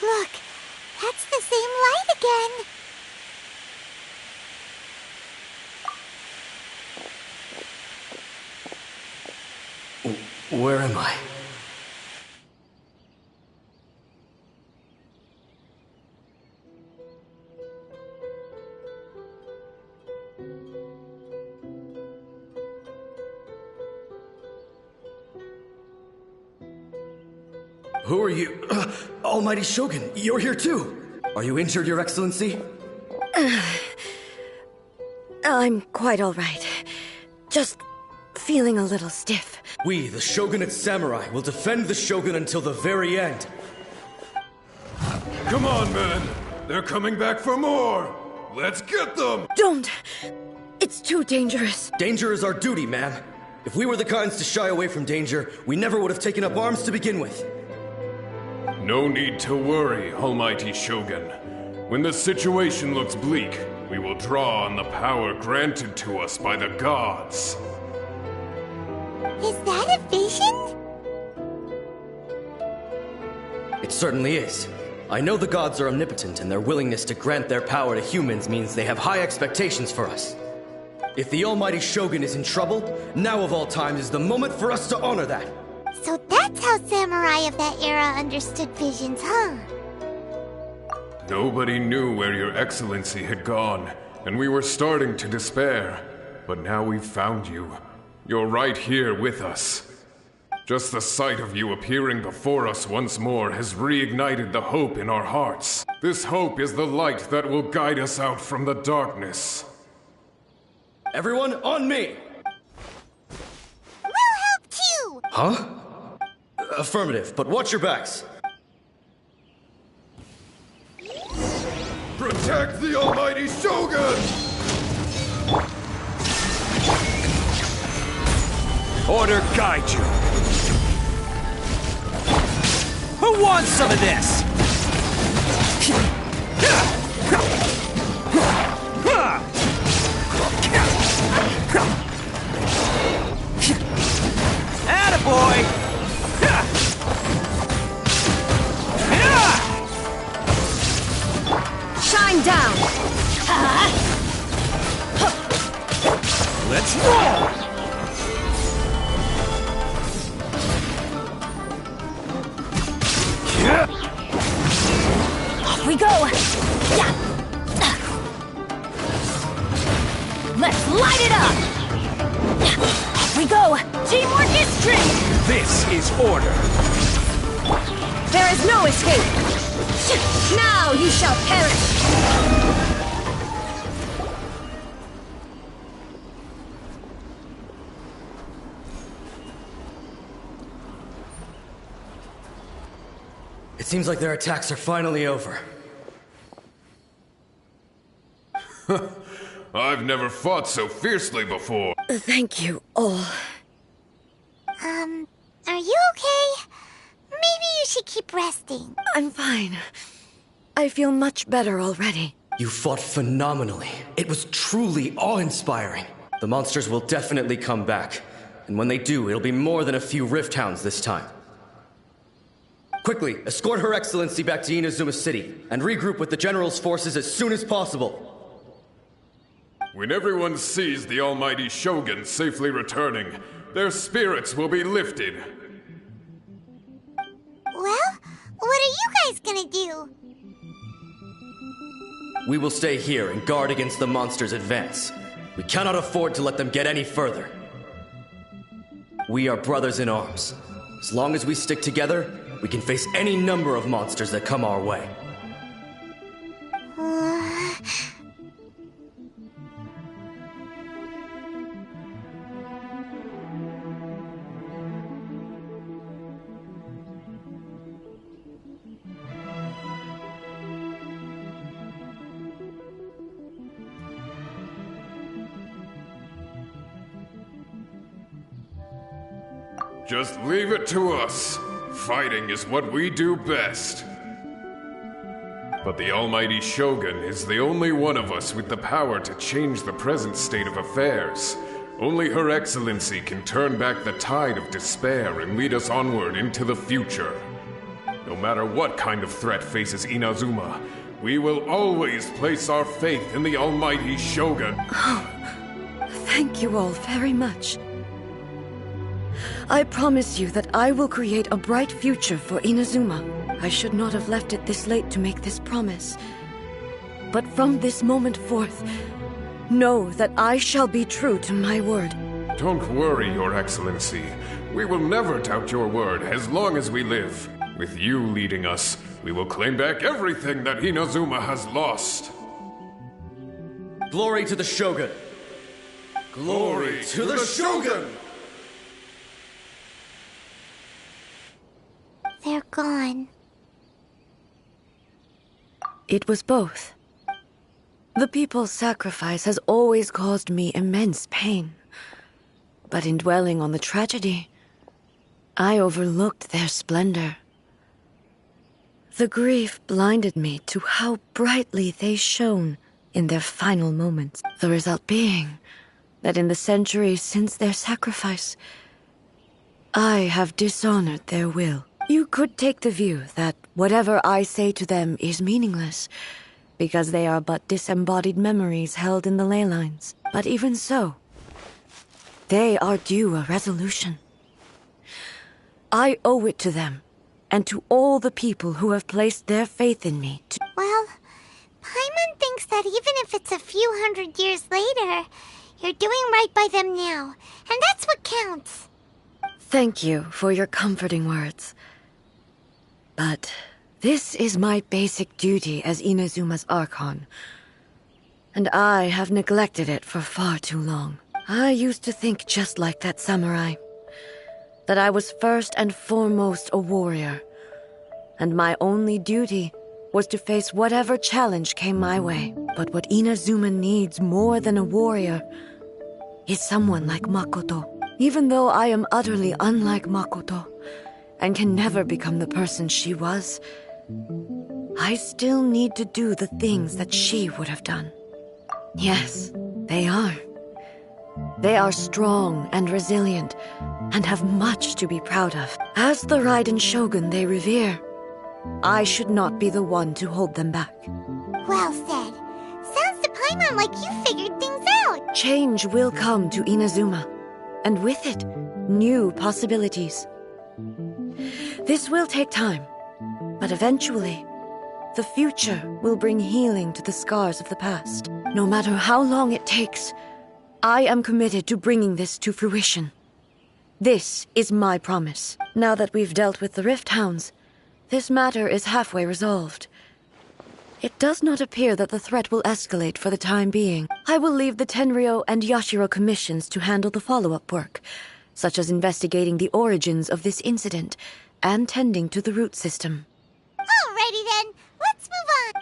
Speaker 2: Look, that's the same light again.
Speaker 9: Where am I? Who are you? Almighty Shogun, you're here too! Are you injured, Your Excellency?
Speaker 6: I'm quite all right. Just feeling a little stiff.
Speaker 9: We, the Shogunate Samurai, will defend the Shogun until the very end.
Speaker 10: Come on, men! They're coming back for more! Let's get them!
Speaker 6: Don't! It's too dangerous.
Speaker 9: Danger is our duty, ma'am. If we were the kinds to shy away from danger, we never would have taken up arms to begin with.
Speaker 10: No need to worry, Almighty Shogun. When the situation looks bleak, we will draw on the power granted to us by the gods.
Speaker 2: Is that a vision?
Speaker 9: It certainly is. I know the gods are omnipotent, and their willingness to grant their power to humans means they have high expectations for us. If the almighty Shogun is in trouble, now of all times is the moment for us to honor that.
Speaker 2: So that's how samurai of that era understood visions, huh?
Speaker 10: Nobody knew where your excellency had gone, and we were starting to despair. But now we've found you. You're right here with us. Just the sight of you appearing before us once more has reignited the hope in our hearts. This hope is the light that will guide us out from the darkness.
Speaker 9: Everyone, on me!
Speaker 2: We'll help too!
Speaker 9: Huh? Affirmative, but watch your backs.
Speaker 10: Protect the almighty Shogun!
Speaker 5: Order guide you. Who wants some of this? Attaboy!
Speaker 7: Shine down!
Speaker 5: Let's roll!
Speaker 7: Off we go! Yeah. Let's light it up! Off we go! Teamwork is strength!
Speaker 5: This is order.
Speaker 7: There is no escape! Now you shall perish!
Speaker 9: It seems like their attacks are finally over.
Speaker 10: I've never fought so fiercely before.
Speaker 6: Thank you all.
Speaker 2: Are you okay? Maybe you should keep resting.
Speaker 6: I'm fine. I feel much better already.
Speaker 9: You fought phenomenally. It was truly awe-inspiring. The monsters will definitely come back. And when they do, it'll be more than a few Rift Hounds this time. Quickly, escort Her Excellency back to Inazuma City, and regroup with the General's forces as soon as possible.
Speaker 10: When everyone sees the almighty Shogun safely returning, their spirits will be lifted.
Speaker 2: Well, what are you guys gonna do?
Speaker 9: We will stay here and guard against the monsters' advance. We cannot afford to let them get any further. We are brothers in arms. As long as we stick together, we can face any number of monsters that come our way.
Speaker 10: Just leave it to us. Fighting is what we do best. But the almighty Shogun is the only one of us with the power to change the present state of affairs. Only Her Excellency can turn back the tide of despair and lead us onward into the future. No matter what kind of threat faces Inazuma, we will always place our faith in the almighty Shogun.
Speaker 6: Thank you all very much. I promise you that I will create a bright future for Inazuma. I should not have left it this late to make this promise. But from this moment forth, know that I shall be true to my word.
Speaker 10: Don't worry, Your Excellency. We will never doubt your word as long as we live. With you leading us, we will claim back everything that Inazuma has lost.
Speaker 9: Glory to the Shogun!
Speaker 10: Glory to the Shogun!
Speaker 2: They're gone.
Speaker 6: It was both. The people's sacrifice has always caused me immense pain. But in dwelling on the tragedy, I overlooked their splendor. The grief blinded me to how brightly they shone in their final moments. The result being that in the centuries since their sacrifice, I have dishonored their will. You could take the view that whatever I say to them is meaningless, because they are but disembodied memories held in the ley lines. But even so, they are due a resolution. I owe it to them, and to all the people who have placed their faith in me to—
Speaker 2: Well, Paimon thinks that even if it's a few hundred years later, you're doing right by them now, and that's what counts.
Speaker 6: Thank you for your comforting words. But this is my basic duty as Inazuma's Archon, and I have neglected it for far too long. I used to think just like that samurai, that I was first and foremost a warrior, and my only duty was to face whatever challenge came my way. But what Inazuma needs more than a warrior is someone like Makoto. Even though I am utterly unlike Makoto, and can never become the person she was, I still need to do the things that she would have done. Yes, they are. They are strong and resilient, and have much to be proud of. As the Raiden Shogun they revere, I should not be the one to hold them back.
Speaker 2: Well said. Sounds to Paimon like you figured things out.
Speaker 6: Change will come to Inazuma, and with it, new possibilities. This will take time, but eventually, the future will bring healing to the scars of the past. No matter how long it takes, I am committed to bringing this to fruition. This is my promise. Now that we've dealt with the Rift Hounds, this matter is halfway resolved. It does not appear that the threat will escalate for the time being. I will leave the Tenryo and Yashiro commissions to handle the follow-up work, such as investigating the origins of this incident and tending to the root system.
Speaker 2: Alrighty then, let's move on.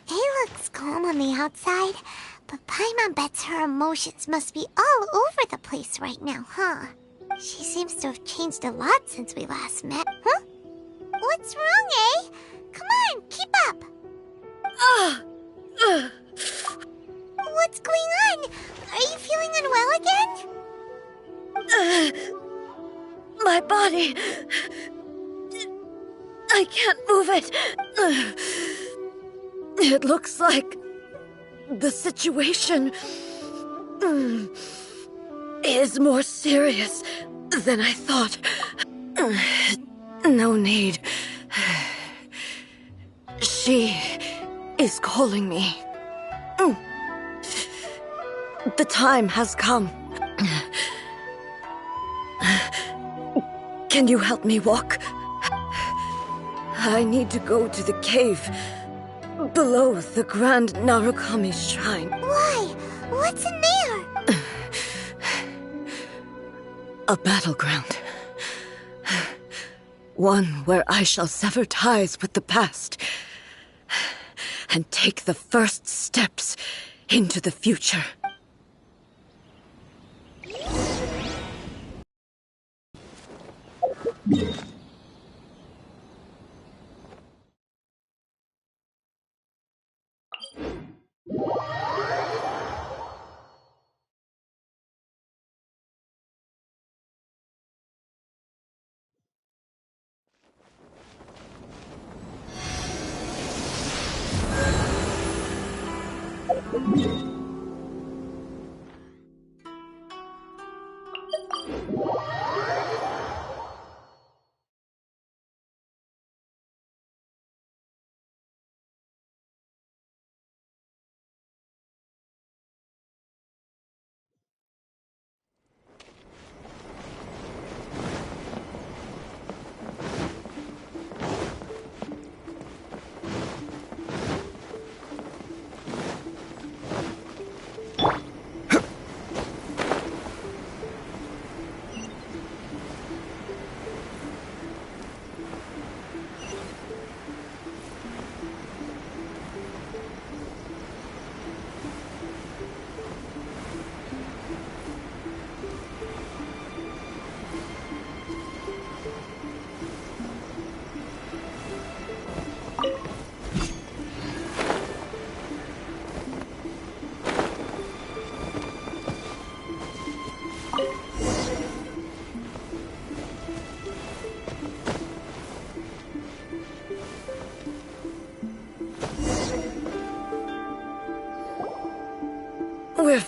Speaker 2: It looks calm on the outside, but Paimon bets her emotions must be all over the place right now, huh? She seems to have changed a lot since we last met. Huh? What's wrong, eh? Come on, keep up. What's going on? Are you feeling unwell again?
Speaker 6: My body... I can't move it. It looks like the situation is more serious than I thought. No need. She is calling me. The time has come. Can you help me walk? I need to go to the cave below the Grand Narukami Shrine.
Speaker 2: Why? What's in there?
Speaker 6: A battleground. One where I shall sever ties with the past and take the first steps into the future.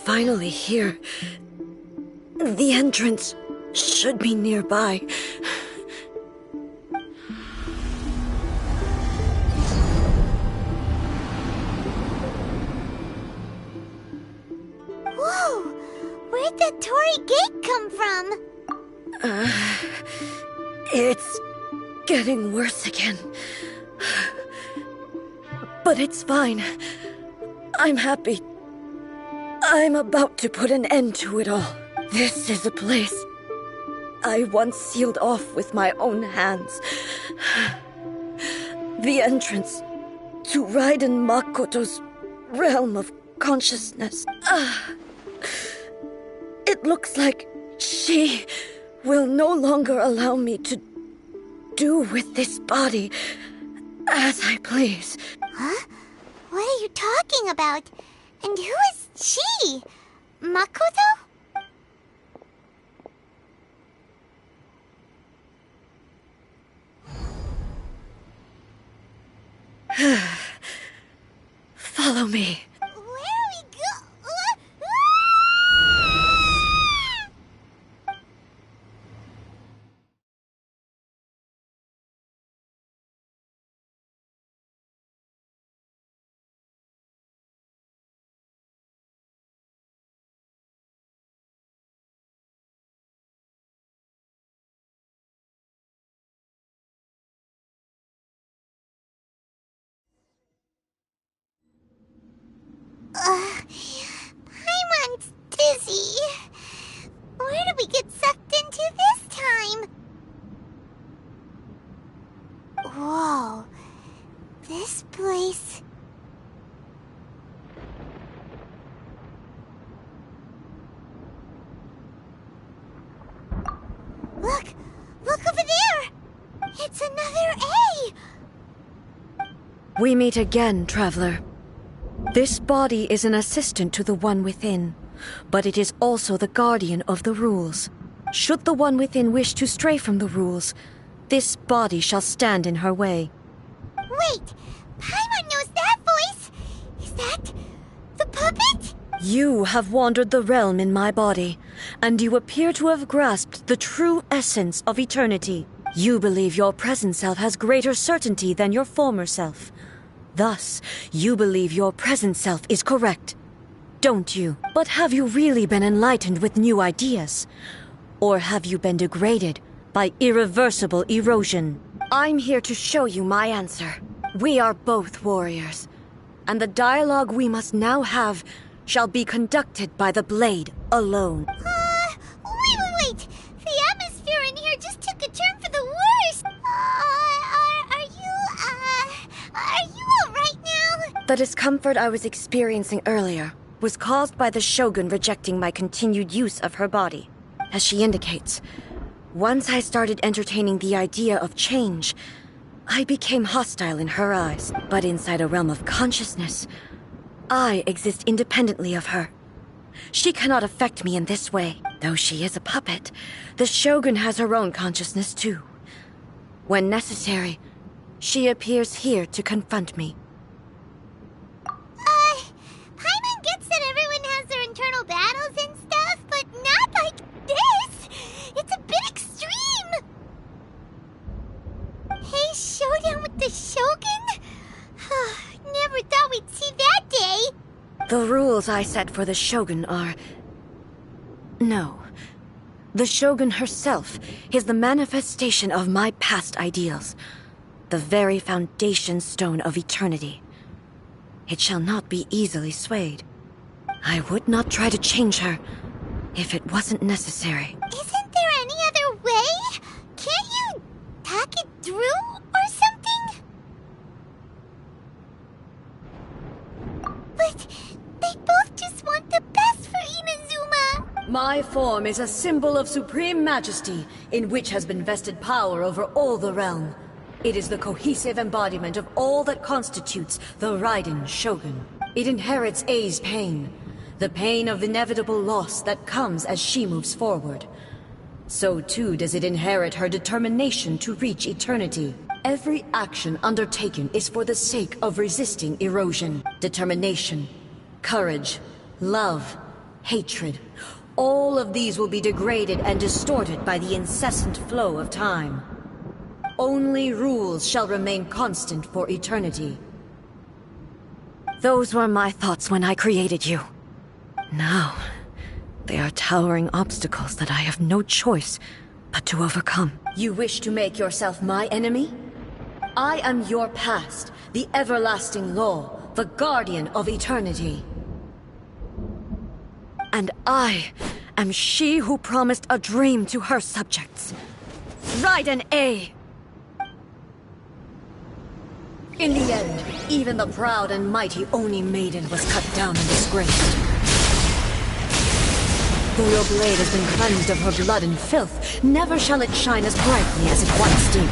Speaker 6: finally here. The entrance should be nearby.
Speaker 2: Whoa! Where'd the Torii Gate come from?
Speaker 6: It's getting worse again. But it's fine. I'm happy. I'm about to put an end to it all. This is a place I once sealed off with my own hands. The entrance to Raiden Makoto's realm of consciousness. It looks like she will no longer allow me to do with this body as I please.
Speaker 2: Huh? What are you talking about? And who is she? Makoto?
Speaker 6: Follow me.
Speaker 2: Where are we go? Paimon's dizzy. Where did we get sucked into this time? Whoa. This place... Look! Look over there! It's another A!
Speaker 6: We meet again, traveler. This body is an assistant to the One Within, but it is also the guardian of the rules. Should the One Within wish to stray from the rules, this body shall stand in her way.
Speaker 2: Wait! Paimon knows that voice! Is that... the puppet?
Speaker 6: You have wandered the realm in my body, and you appear to have grasped the true essence of eternity. You believe your present self has greater certainty than your former self. Thus, you believe your present self is correct, don't you? But have you really been enlightened with new ideas? Or have you been degraded by irreversible erosion? I'm here to show you my answer. We are both warriors, and the dialogue we must now have shall be conducted by the blade alone.
Speaker 2: Wait! The atmosphere in here just took a turn for the worse! Are you alright now?
Speaker 6: The discomfort I was experiencing earlier was caused by the Shogun rejecting my continued use of her body. As she indicates, once I started entertaining the idea of change, I became hostile in her eyes. But inside a realm of consciousness, I exist independently of her. She cannot affect me in this way. Though she is a puppet, the Shogun has her own consciousness too. When necessary, she appears here to confront me.
Speaker 2: Paimon gets that everyone has their internal battles and stuff, but not like this! It's a bit extreme! Hey, showdown with the Shogun? Never thought we'd see that day!
Speaker 6: The rules I set for the Shogun are... No. The Shogun herself is the manifestation of my past ideals. The very foundation stone of eternity. It shall not be easily swayed. I would not try to change her if it wasn't necessary.
Speaker 2: Isn't there any other way? Can't you talk it through or something? But they both just want the best for Inazuma.
Speaker 6: My form is a symbol of supreme majesty, in which has been vested power over all the realm. It is the cohesive embodiment of all that constitutes the Raiden Shogun. It inherits Ei's pain, the pain of inevitable loss that comes as she moves forward. So too does it inherit her determination to reach eternity. Every action undertaken is for the sake of resisting erosion. Determination, courage, love, hatred. All of these will be degraded and distorted by the incessant flow of time. Only rules shall remain constant for eternity. Those were my thoughts when I created you. Now, they are towering obstacles that I have no choice but to overcome. You wish to make yourself my enemy? I am your past, the everlasting law, the guardian of eternity. And I am she who promised a dream to her subjects. Raiden A. In the end, even the proud and mighty Oni Maiden was cut down and disgraced. Though your blade has been cleansed of her blood and filth, never shall it shine as brightly as it once did.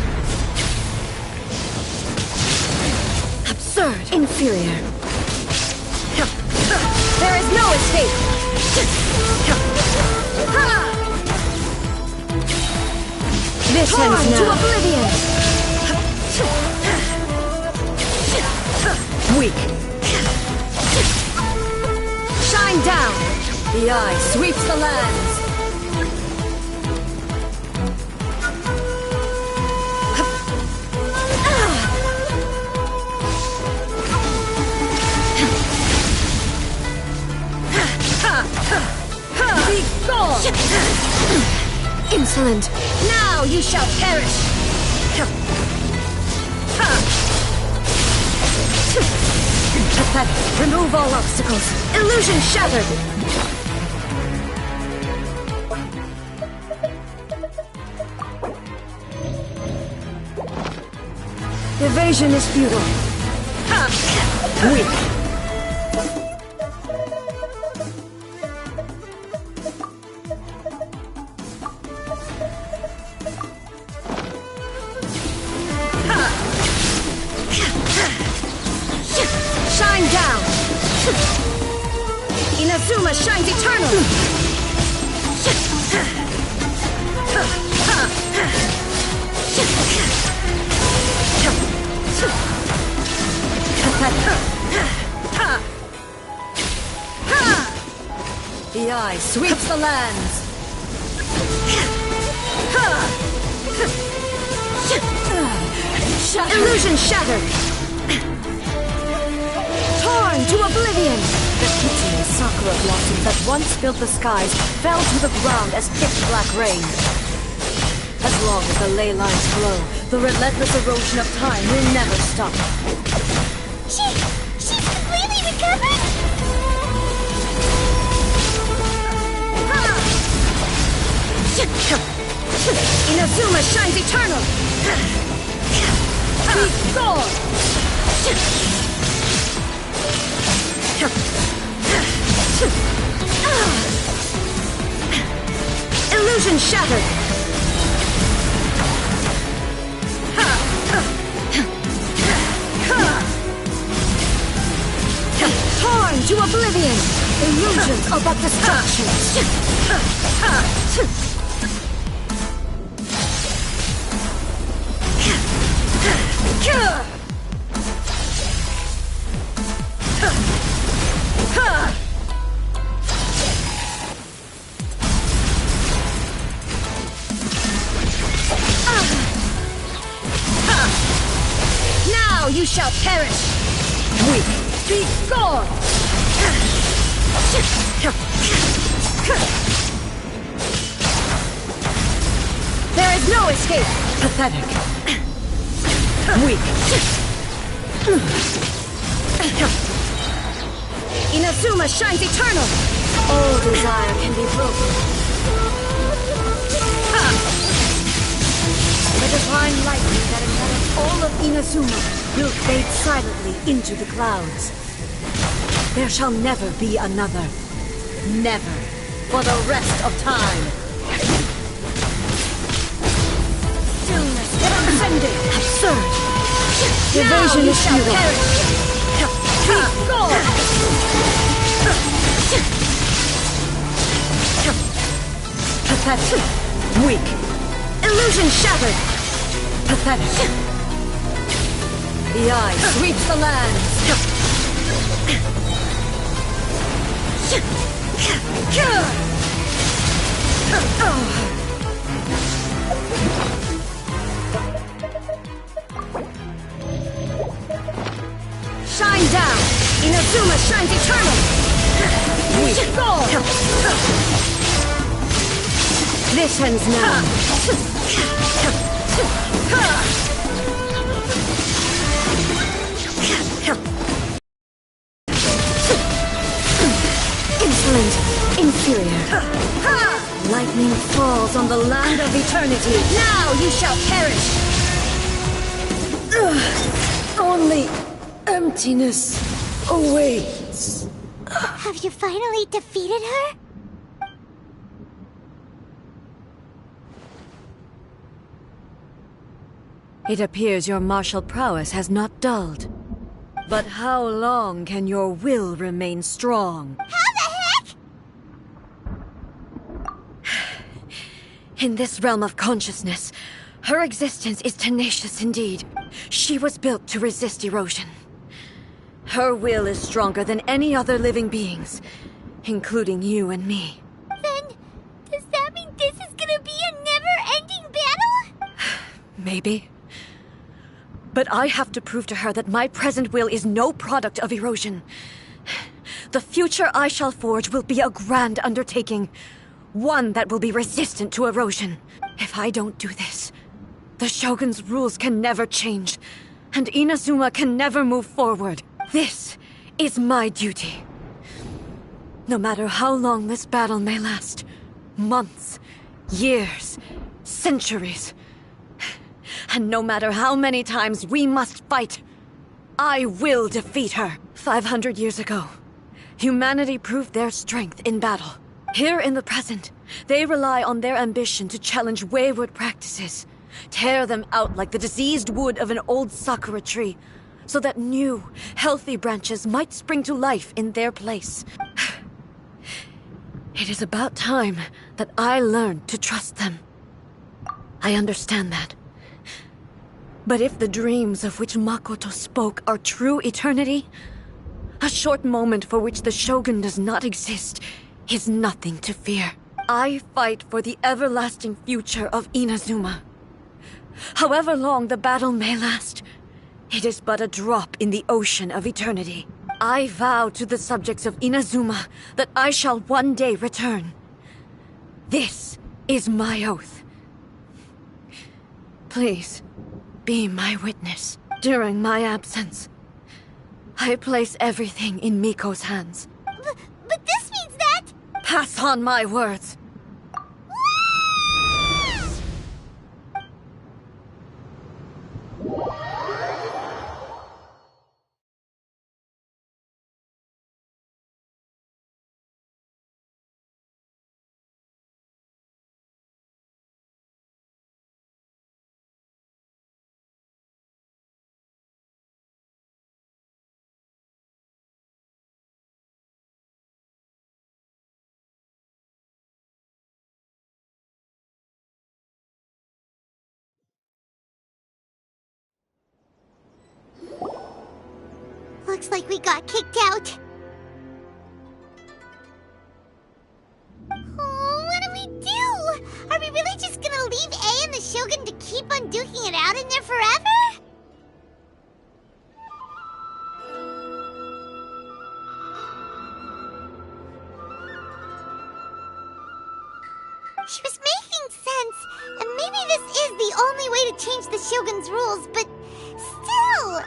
Speaker 6: Absurd! Inferior! There is no escape! This ends now. To oblivion! Weak! Shine down! The eye sweeps the lands! Be gone! Insolent! Now you shall perish! Pathetic! Remove all obstacles! Illusion shattered! Evasion is futile. Weak. Shine down. Inazuma shines eternal. The eye sweeps the lands. Illusion shattered. Torn to oblivion. The pitiless sakura blossoms that once filled the skies fell to the ground as thick black rain. As long as the ley lines flow, the relentless erosion of time will never stop.
Speaker 2: She's completely recovered?
Speaker 6: Inazuma shines eternal! Be gone! Illusion shattered! Torn to oblivion! Illusions are but distractions! Now you shall perish! Weak! Be gone! There is no escape! Pathetic! Weak! Inazuma shines eternal! All desire can be broken. The divine lightning that envelops all of Inazuma will fade silently into the clouds. There shall never be another. Never. For the rest of time. Stillness transcending. Absurd. Evasion is futile. Be gone. Pathetic. Weak. Illusion shattered. Pathetic. The eye sweeps the lands. Shine down! Inazuma shines eternal! We go! This ends now. Insolent, inferior. Lightning falls on the land of eternity. Now you shall perish! Only emptiness awaits.
Speaker 2: Have you finally defeated her?
Speaker 6: It appears your martial prowess has not dulled. But how long can your will remain strong?
Speaker 2: How the heck?
Speaker 6: In this realm of consciousness, her existence is tenacious indeed. She was built to resist erosion. Her will is stronger than any other living being's, including you and me.
Speaker 2: Then, does that mean this is gonna be a never-ending battle?
Speaker 6: Maybe. But I have to prove to her that my present will is no product of erosion. The future I shall forge will be a grand undertaking. One that will be resistant to erosion. If I don't do this, the Shogun's rules can never change, and Inazuma can never move forward. This is my duty. No matter how long this battle may last, months, years, centuries, and no matter how many times we must fight, I will defeat her. 500 years ago, humanity proved their strength in battle. Here in the present, they rely on their ambition to challenge wayward practices, tear them out like the diseased wood of an old sakura tree, so that new, healthy branches might spring to life in their place. It is about time that I learned to trust them. I understand that. But if the dreams of which Makoto spoke are true eternity, a short moment for which the Shogun does not exist is nothing to fear. I fight for the everlasting future of Inazuma. However long the battle may last, it is but a drop in the ocean of eternity. I vow to the subjects of Inazuma that I shall one day return. This is my oath. Please, be my witness. During my absence, I place everything in Miko's hands.
Speaker 2: But this means that...
Speaker 6: Pass on my words.
Speaker 2: Looks like we got kicked out. Oh, what do we do? Are we really just gonna leave A and the Shogun to keep on duking it out in there forever? She was making sense, and maybe this is the only way to change the Shogun's rules, but still...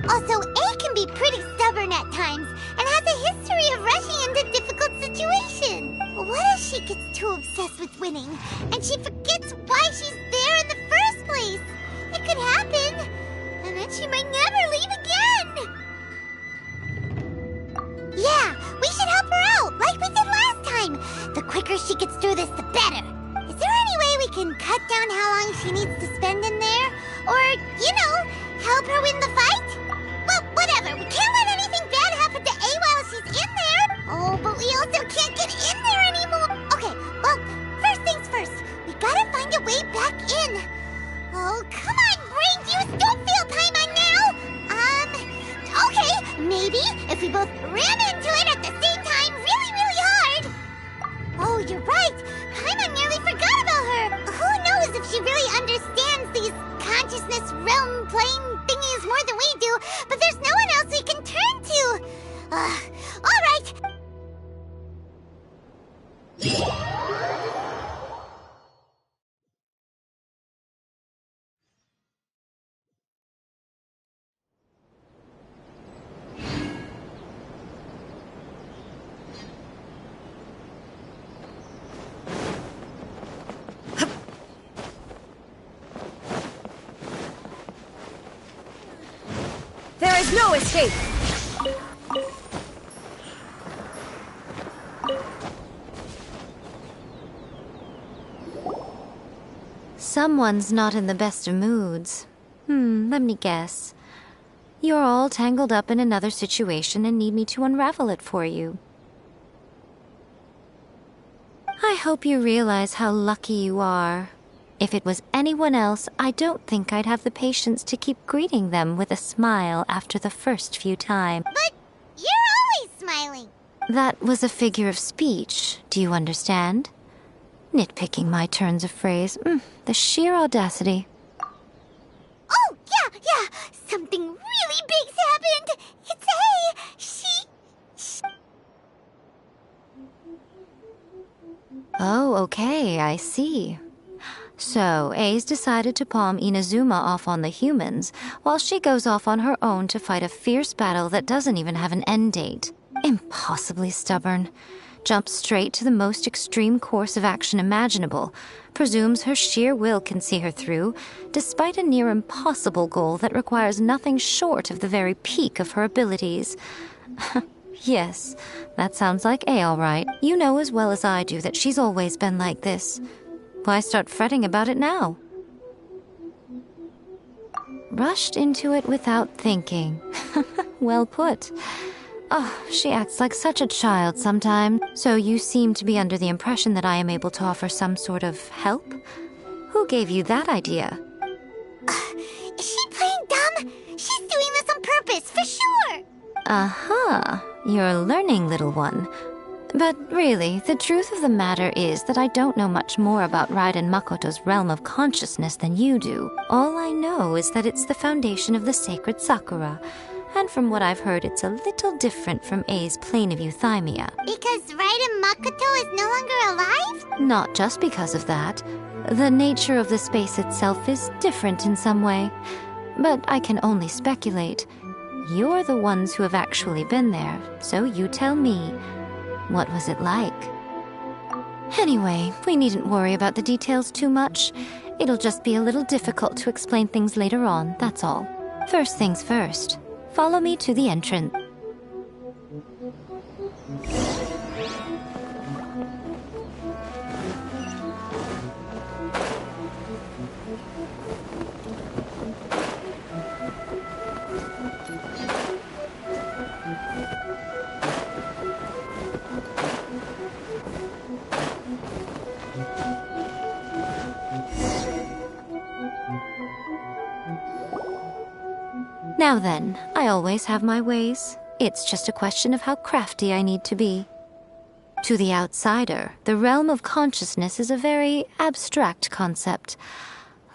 Speaker 2: Also, A can be pretty stubborn at times, and has a history of rushing into difficult situations. What if she gets too obsessed with winning, and she forgets why she's there in the first place? It could happen, and then she might never leave again. Yeah, we should help her out, like we did last time. The quicker she gets through this, the better. Is there any way we can cut down how long she needs to spend in there? Or, help her win the fight? Well, whatever. We can't let anything bad happen to A while she's in there. Oh, but we also can't get in there anymore. Okay, well, first things first. We gotta find find a way back in. Oh, come on, brain juice, don't feel Paimon now! Okay, maybe if we both ran into it at the same time really, really hard. Oh, you're right. Paimon nearly forgot about her. Who knows if she really understands these consciousness realm plane thingies more than we do, but there's no one else we can turn to. All right.
Speaker 6: There is no escape!
Speaker 7: Someone's not in the best of moods. Let me guess. You're all tangled up in another situation and need me to unravel it for you. I hope you realize how lucky you are. If it was anyone else, I don't think I'd have the patience to keep greeting them with a smile after the first few times.
Speaker 2: But you're always smiling.
Speaker 7: That was a figure of speech, do you understand? Nitpicking my turns of phrase. The sheer audacity.
Speaker 2: Oh, yeah. Something really big's happened. It's she...
Speaker 7: Oh, okay, I see. So, A's decided to palm Inazuma off on the humans, while she goes off on her own to fight a fierce battle that doesn't even have an end date. Impossibly stubborn. Jumps straight to the most extreme course of action imaginable, presumes her sheer will can see her through, despite a near impossible goal that requires nothing short of the very peak of her abilities. Yes, that sounds like A all right. You know as well as I do that she's always been like this. Why start fretting about it now? Rushed into it without thinking. Well put. Oh, she acts like such a child sometimes. So you seem to be under the impression that I am able to offer some sort of help? Who gave you that idea?
Speaker 2: Is she playing dumb? She's doing this on purpose, for sure!
Speaker 7: Uh-huh. You're learning, little one. But really, the truth of the matter is that I don't know much more about Raiden Makoto's realm of consciousness than you do. All I know is that it's the foundation of the sacred Sakura. And from what I've heard, it's a little different from A's plane of euthymia.
Speaker 2: Because Raiden Makoto is no longer alive?
Speaker 7: Not just because of that. The nature of the space itself is different in some way. But I can only speculate. You're the ones who have actually been there, so you tell me. What was it like? Anyway, we needn't worry about the details too much. It'll just be a little difficult to explain things later on, that's all. First things first. Follow me to the entrance. Now then, I always have my ways. It's just a question of how crafty I need to be. To the outsider, the realm of consciousness is a very abstract concept.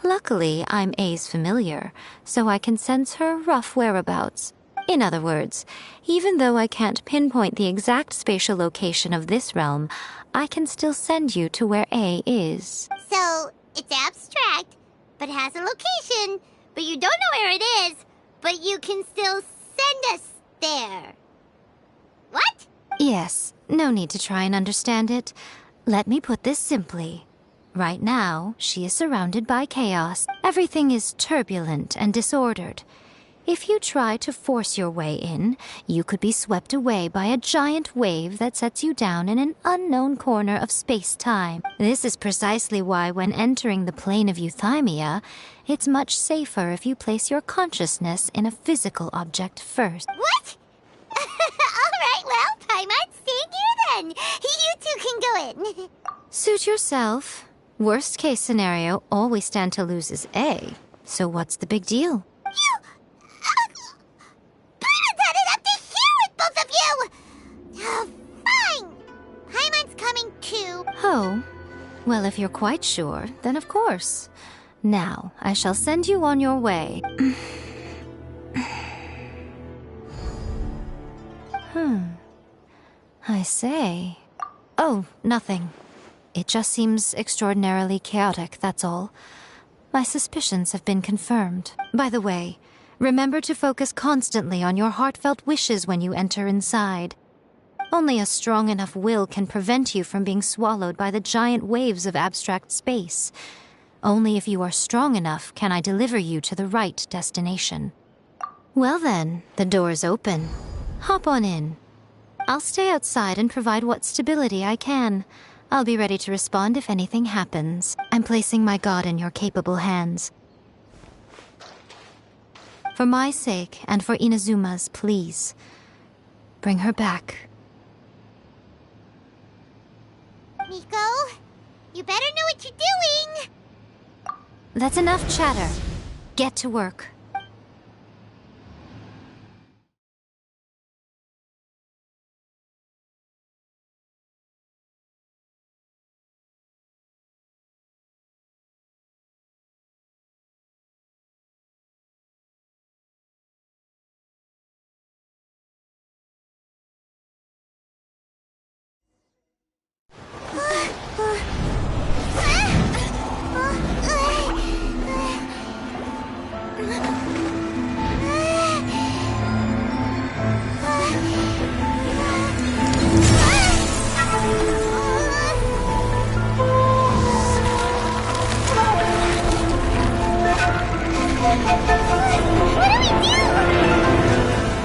Speaker 7: Luckily, I'm A's familiar, so I can sense her rough whereabouts. In other words, even though I can't pinpoint the exact spatial location of this realm, I can still send you to where A is.
Speaker 2: So, it's abstract, but has a location, but you don't know where it is. But you can still send us there. What?
Speaker 7: Yes, no need to try and understand it. Let me put this simply. Right now, she is surrounded by chaos. Everything is turbulent and disordered. If you try to force your way in, you could be swept away by a giant wave that sets you down in an unknown corner of space-time. This is precisely why when entering the plane of euthymia, it's much safer if you place your consciousness in a physical object first.
Speaker 2: What? Alright, well, Paimon, stay here then. You two can go in.
Speaker 7: Suit yourself. Worst case scenario, all we stand to lose is A. So what's the big deal?
Speaker 2: Paimon's had it up to here with both of you! Oh, fine! Paimon's coming too.
Speaker 7: Oh, well, if you're quite sure, then of course. Now, I shall send you on your way. I say. Oh, nothing. It just seems extraordinarily chaotic, that's all. My suspicions have been confirmed. By the way, remember to focus constantly on your heartfelt wishes when you enter inside. Only a strong enough will can prevent you from being swallowed by the giant waves of abstract space. Only if you are strong enough can I deliver you to the right destination. Well then, the door's open. Hop on in. I'll stay outside and provide what stability I can. I'll be ready to respond if anything happens. I'm placing my god in your capable hands. For my sake, and for Inazuma's, please. Bring her back.
Speaker 2: Miko, you better know what you're doing!
Speaker 7: That's enough chatter. Get to work.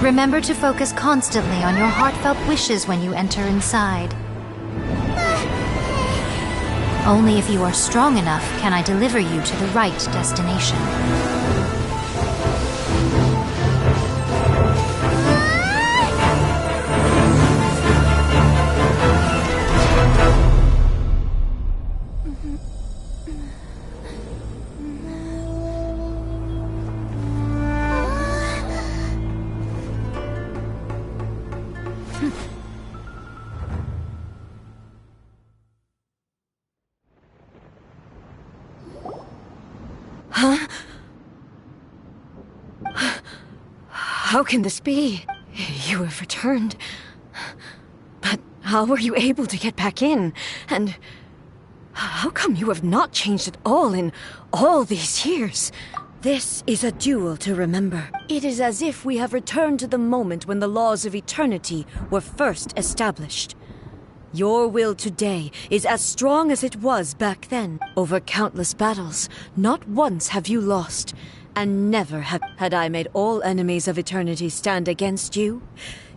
Speaker 7: Remember to focus constantly on your heartfelt wishes when you enter inside. Only if you are strong enough can I deliver you to the right destination.
Speaker 6: How can this be? You have returned. But how were you able to get back in? And how come you have not changed at all in all these years? This is a duel to remember. It is as if we have returned to the moment when the laws of eternity were first established. Your will today is as strong as it was back then. Over countless battles, not once have you lost. And never had I made all enemies of eternity stand against you,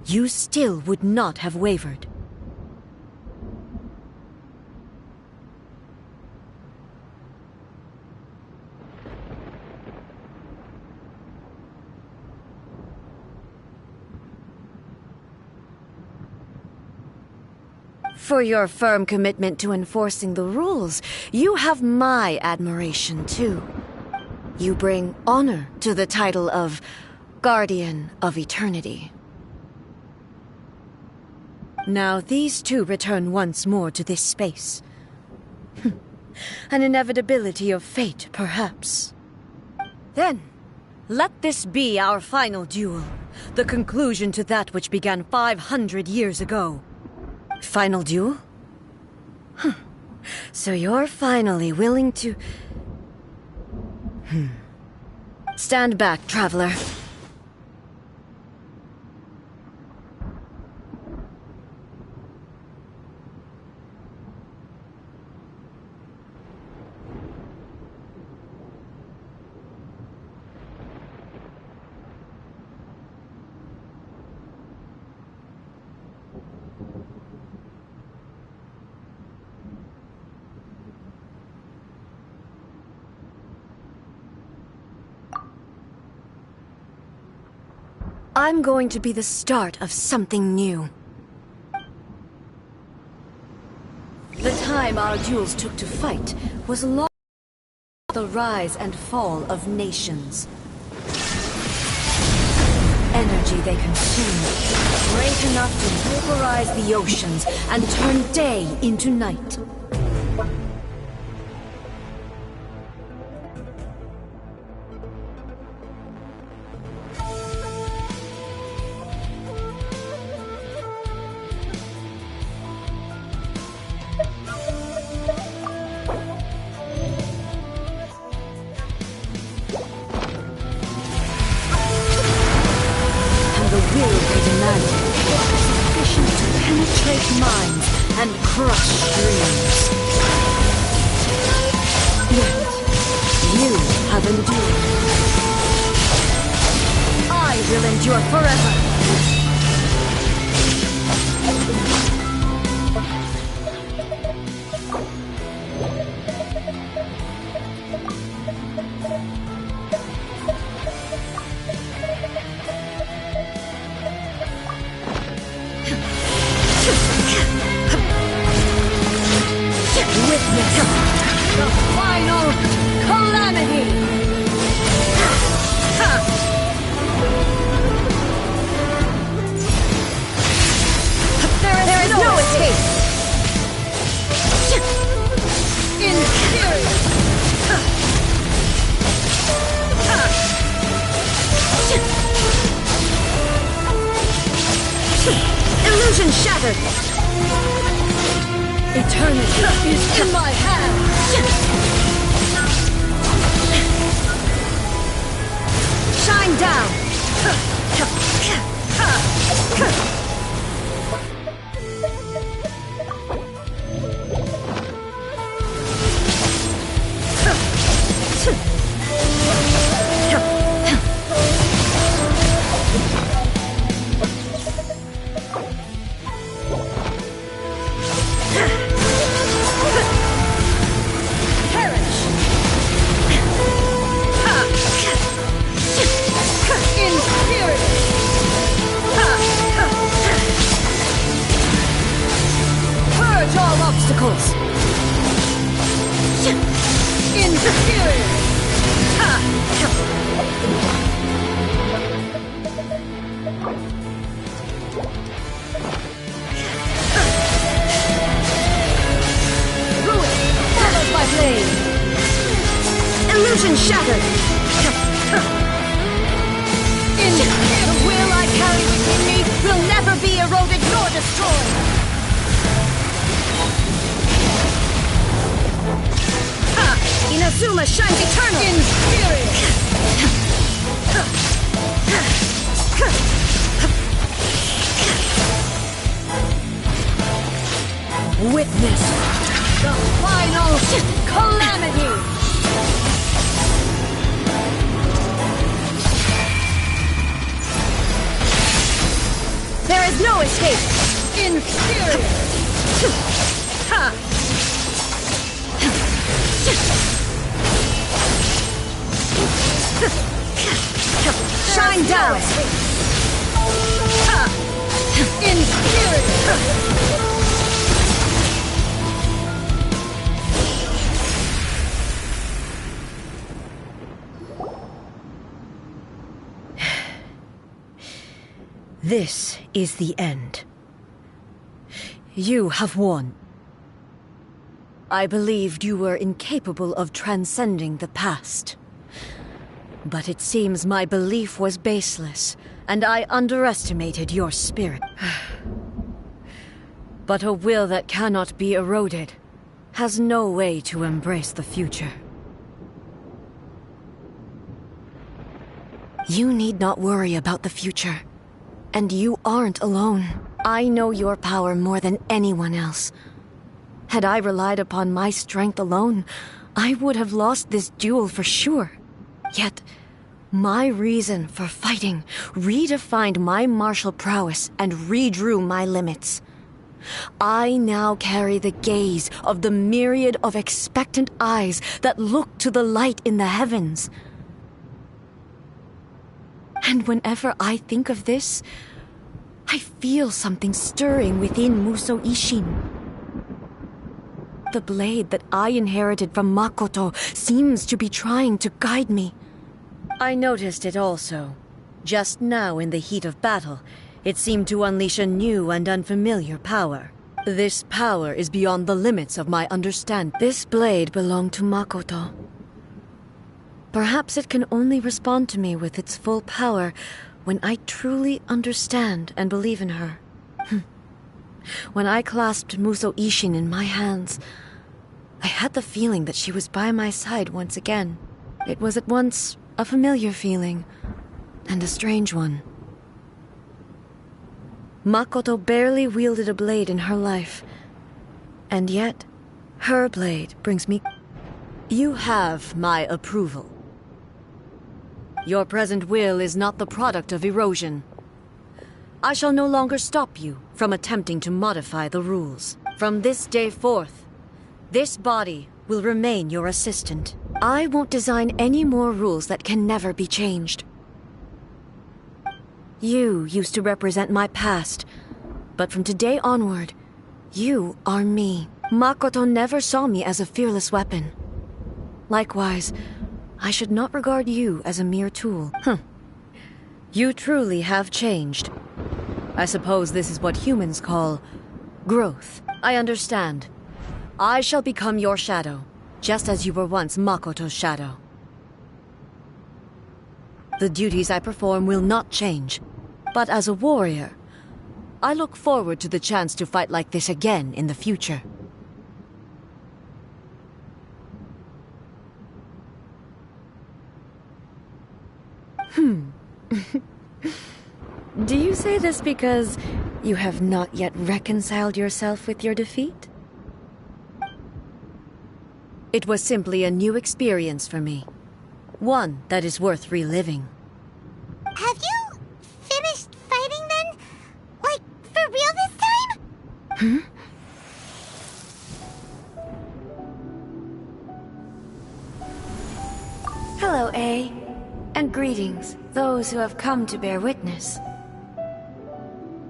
Speaker 6: you still would not have wavered. For your firm commitment to enforcing the rules, you have my admiration too. You bring honor to the title of Guardian of Eternity. Now these two return once more to this space. An inevitability of fate, perhaps. Then, let this be our final duel, the conclusion to that which began 500 years ago. Final duel? So you're finally willing to... Stand back, traveler. I'm going to be the start of something new. The time our duels took to fight was long the rise and fall of nations. Energy they consume, great enough to vaporize the oceans and turn day into night. Minds and crush dreams. Yet, you have endured. I will endure forever. Witness the final calamity! There is no escape! Inferior! Illusion shattered! Eternity is in my hand! Shine down! All obstacles! Inferior! Ruin followed by blade! Illusion shattered! The will I carry within me will never be eroded nor destroyed! Inazuma shines eternal! Inferior! Witness the final calamity! There is no escape! Inferior! Shine down! Inferior! This is the end. You have won. I believed you were incapable of transcending the past. But it seems my belief was baseless, and I underestimated your spirit. But a will that cannot be eroded has no way to embrace the future. You need not worry about the future. And you aren't alone. I know your power more than anyone else. Had I relied upon my strength alone, I would have lost this duel for sure. Yet, my reason for fighting redefined my martial prowess and redrew my limits. I now carry the gaze of the myriad of expectant eyes that look to the light in the heavens. And whenever I think of this, I feel something stirring within Muso Ishin. The blade that I inherited from Makoto seems to be trying to guide me. I noticed it also. Just now in the heat of battle, it seemed to unleash a new and unfamiliar power. This power is beyond the limits of my understanding. This blade belonged to Makoto. Perhaps it can only respond to me with its full power when I truly understand and believe in her. When I clasped Muso Ishin in my hands, I had the feeling that she was by my side once again. It was at once a familiar feeling and a strange one. Makoto barely wielded a blade in her life, and yet her blade brings me... You have my approval. Your present will is not the product of erosion. I shall no longer stop you from attempting to modify the rules. From this day forth, this body will remain your assistant. I won't design any more rules that can never be changed. You used to represent my past, but from today onward, you are me. Makoto never saw me as a fearless weapon. Likewise, I should not regard you as a mere tool. You truly have changed. I suppose this is what humans call growth. I understand. I shall become your shadow, just as you were once Makoto's shadow. The duties I perform will not change, but as a warrior, I look forward to the chance to fight like this again in the future. Do you say this because you have not yet reconciled yourself with your defeat? It was simply a new experience for me. One that is worth reliving.
Speaker 2: Have you finished fighting then? Like, for real this time?
Speaker 6: Hello, A. And greetings, those who have come to bear witness.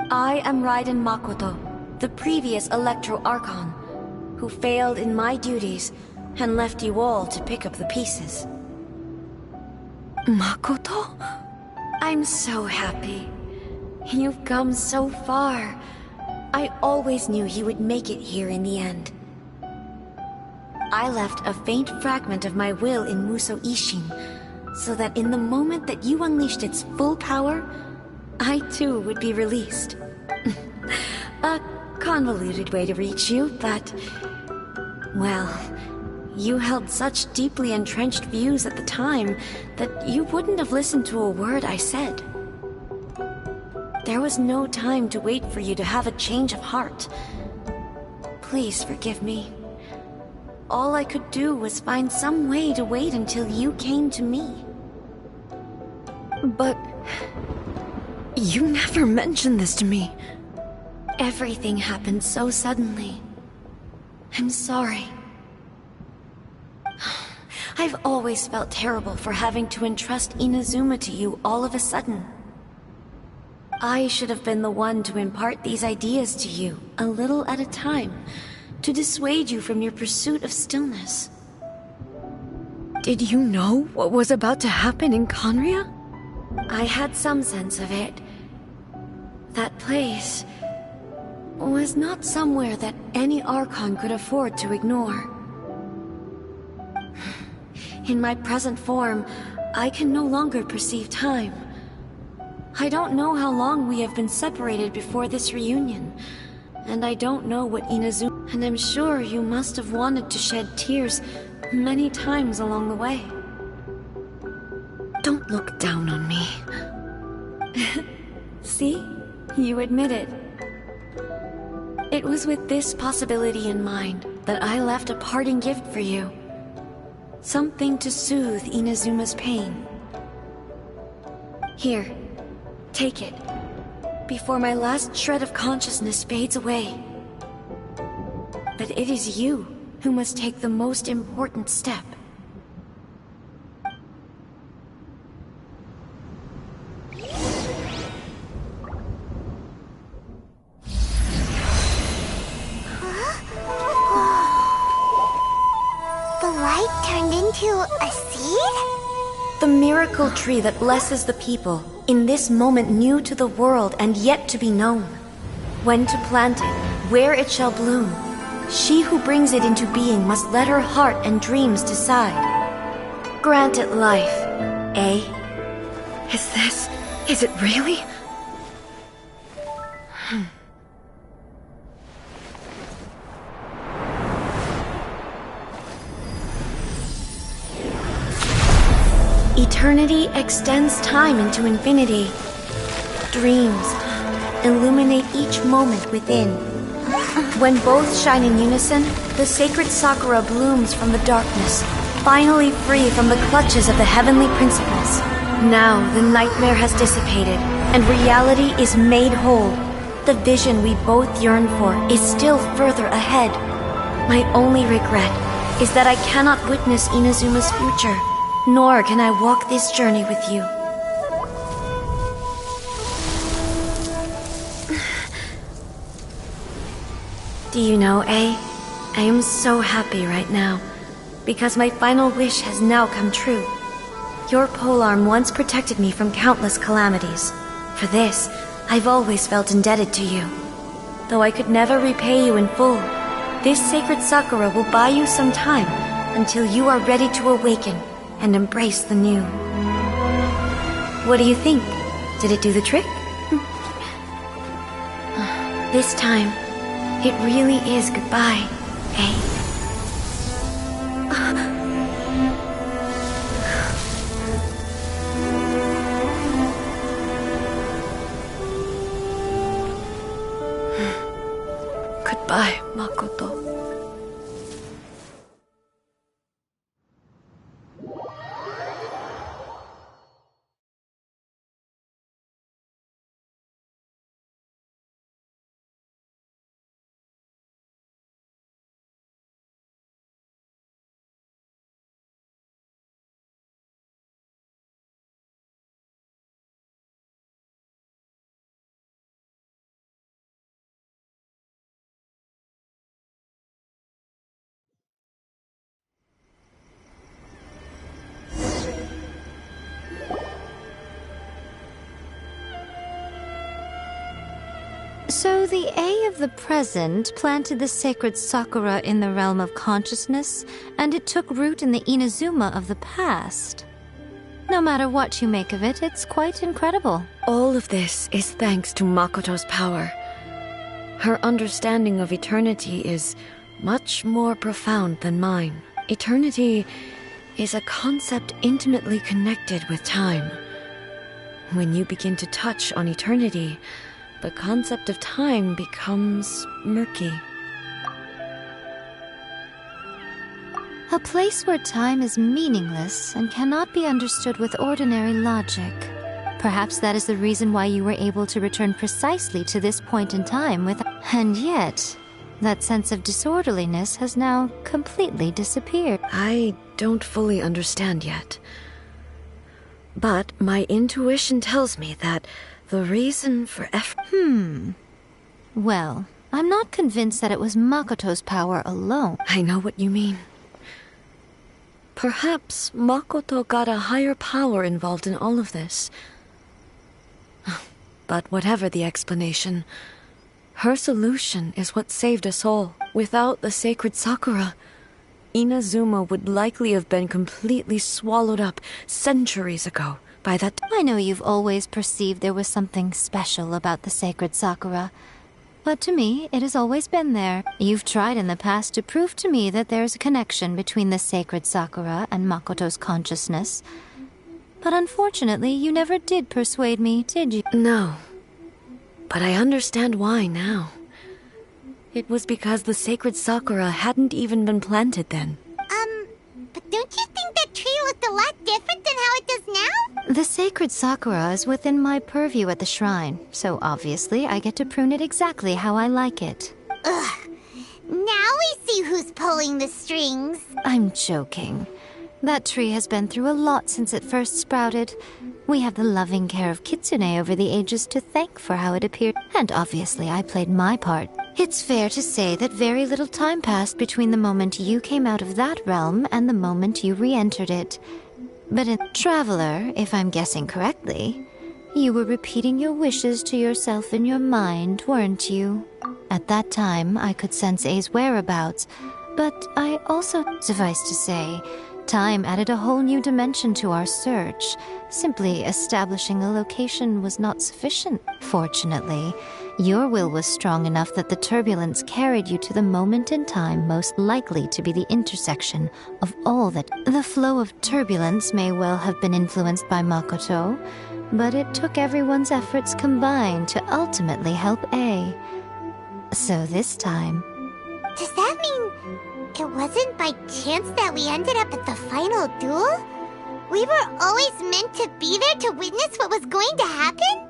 Speaker 6: I am Raiden Makoto, the previous Electro Archon, who failed in my duties and left you all to pick up the pieces. Makoto? I'm so happy. You've come so far. I always knew you would make it here in the end. I left a faint fragment of my will in Muso Ishin, so that in the moment that you unleashed its full power, I too would be released. A convoluted way to reach you, but... well, you held such deeply entrenched views at the time that you wouldn't have listened to a word I said. There was no time to wait for you to have a change of heart. Please forgive me. All I could do was find some way to wait until you came to me. But... you never mentioned this to me. Everything happened so suddenly. I'm sorry. I've always felt terrible for having to entrust Inazuma to you all of a sudden. I should have been the one to impart these ideas to you, a little at a time, to dissuade you from your pursuit of stillness. Did you know what was about to happen in Conria? I had some sense of it. That place was not somewhere that any Archon could afford to ignore. In my present form, I can no longer perceive time. I don't know how long we have been separated before this reunion, and I don't know what Inazuma... and I'm sure you must have wanted to shed tears many times along the way. Don't look down on me. See? You admit it. It was with this possibility in mind that I left a parting gift for you. Something to soothe Inazuma's pain. Here, take it, before my last shred of consciousness fades away. But it is you who must take the most important step. The miracle tree that blesses the people, in this moment new to the world and yet to be known. When to plant it, where it shall bloom. She who brings it into being must let her heart and dreams decide. Grant it life, eh? Is it really? Eternity extends time into infinity. Dreams illuminate each moment within. When both shine in unison, the sacred Sakura blooms from the darkness, finally free from the clutches of the heavenly principles. Now the nightmare has dissipated, and reality is made whole. The vision we both yearn for is still further ahead. My only regret is that I cannot witness Inazuma's future, nor can I walk this journey with you. Do you know, I am so happy right now, because my final wish has now come true. Your polearm once protected me from countless calamities. For this, I've always felt indebted to you. Though I could never repay you in full, this sacred Sakura will buy you some time until you are ready to awaken and embrace the new. What do you think? Did it do the trick? This time, it really is goodbye, eh? Goodbye, Makoto.
Speaker 7: So the A of the present planted the sacred Sakura in the realm of consciousness, and it took root in the Inazuma of the past. No matter what you make of it, it's quite incredible.
Speaker 6: All of this is thanks to Makoto's power. Her understanding of eternity is much more profound than mine. Eternity is a concept intimately connected with time. When you begin to touch on eternity, the concept of time becomes murky.
Speaker 7: A place where time is meaningless and cannot be understood with ordinary logic. Perhaps that is the reason why you were able to return precisely to this point in time with... And yet, that sense of disorderliness has now completely disappeared.
Speaker 6: I don't fully understand yet. But my intuition tells me that the reason for
Speaker 7: Well, I'm not convinced that it was Makoto's power alone.
Speaker 6: I know what you mean. Perhaps Makoto got a higher power involved in all of this. But whatever the explanation, her solution is what saved us all. Without the sacred Sakura, Inazuma would likely have been completely swallowed up centuries ago. By that
Speaker 7: I know you've always perceived there was something special about the sacred Sakura, but to me, it has always been there. You've tried in the past to prove to me that there's a connection between the sacred Sakura and Makoto's consciousness, but unfortunately, you never did persuade me, did you?
Speaker 6: No, but I understand why now. It was because the sacred Sakura hadn't even been planted then.
Speaker 2: But don't you think that tree looked a lot different than how it does now?
Speaker 7: The sacred Sakura is within my purview at the shrine, so obviously I get to prune it exactly how I like it.
Speaker 2: Ugh. Now we see who's pulling the strings.
Speaker 7: I'm joking. That tree has been through a lot since it first sprouted. We have the loving care of Kitsune over the ages to thank for how it appeared, and obviously I played my part. It's fair to say that very little time passed between the moment you came out of that realm and the moment you re-entered it. But in Traveler, if I'm guessing correctly, you were repeating your wishes to yourself in your mind, weren't you? At that time, I could sense A's whereabouts, but I also, suffice to say, time added a whole new dimension to our search. Simply establishing a location was not sufficient. Fortunately, your will was strong enough that the turbulence carried you to the moment in time most likely to be the intersection of all that. The flow of turbulence may well have been influenced by Makoto, but it took everyone's efforts combined to ultimately help A. So this time...
Speaker 2: Does that mean it wasn't by chance that we ended up at the final duel? We were always meant to be there to witness what was going to happen?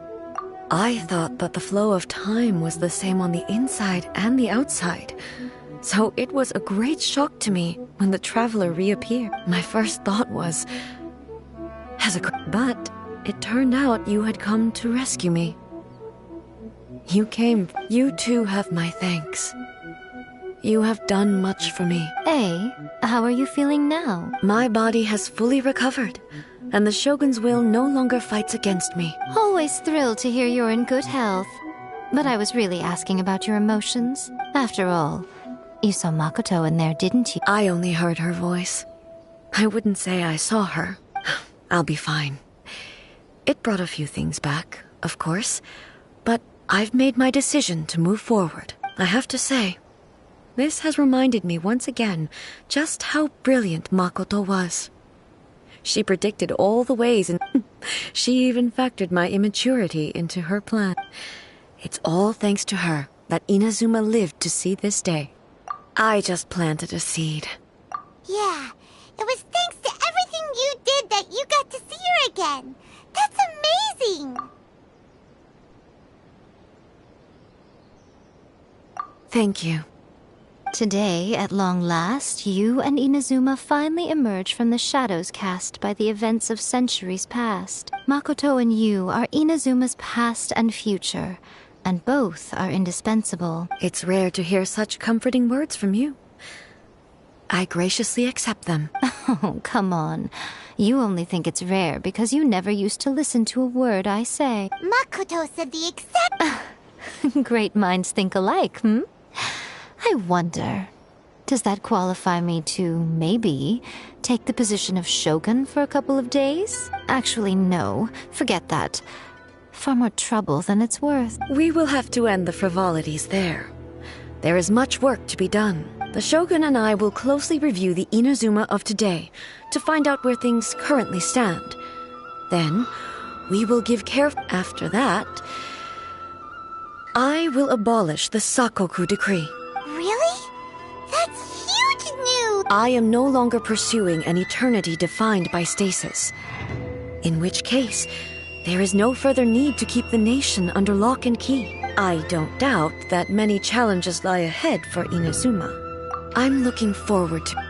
Speaker 6: I thought that the flow of time was the same on the inside and the outside. So it was a great shock to me when the Traveler reappeared. My first thought was... But it turned out you had come to rescue me. You came. You too have my thanks. You have done much for me.
Speaker 7: A, how are you feeling now?
Speaker 6: My body has fully recovered, and the Shogun's will no longer fights against me.
Speaker 7: Always thrilled to hear you're in good health. But I was really asking about your emotions. After all, you saw Makoto in there, didn't you?
Speaker 6: I only heard her voice. I wouldn't say I saw her. I'll be fine. It brought a few things back, of course, but I've made my decision to move forward. I have to say, this has reminded me once again just how brilliant Makoto was. She predicted all the ways, and she even factored my immaturity into her plan. It's all thanks to her that Inazuma lived to see this day. I just planted a seed.
Speaker 2: Yeah, it was thanks to everything you did that you got to see her again. That's amazing!
Speaker 6: Thank you.
Speaker 7: Today, at long last, you and Inazuma finally emerge from the shadows cast by the events of centuries past. Makoto and you are Inazuma's past and future, and both are indispensable.
Speaker 6: It's rare to hear such comforting words from you. I graciously accept them.
Speaker 7: Oh, come on. You only think it's rare because you never used to listen to a word I say.
Speaker 2: Makoto said the exact...
Speaker 7: Great minds think alike, hmm? I wonder, does that qualify me to, maybe, take the position of Shogun for a couple of days? Actually, no. Forget that. Far more trouble than it's worth.
Speaker 6: We will have to end the frivolities there. There is much work to be done. The Shogun and I will closely review the Inazuma of today to find out where things currently stand. Then, we will give care. After that, I will abolish the Sakoku decree.
Speaker 2: Really? That's huge news!
Speaker 6: I am no longer pursuing an eternity defined by stasis. In which case, there is no further need to keep the nation under lock and key. I don't doubt that many challenges lie ahead for Inazuma. I'm looking forward to...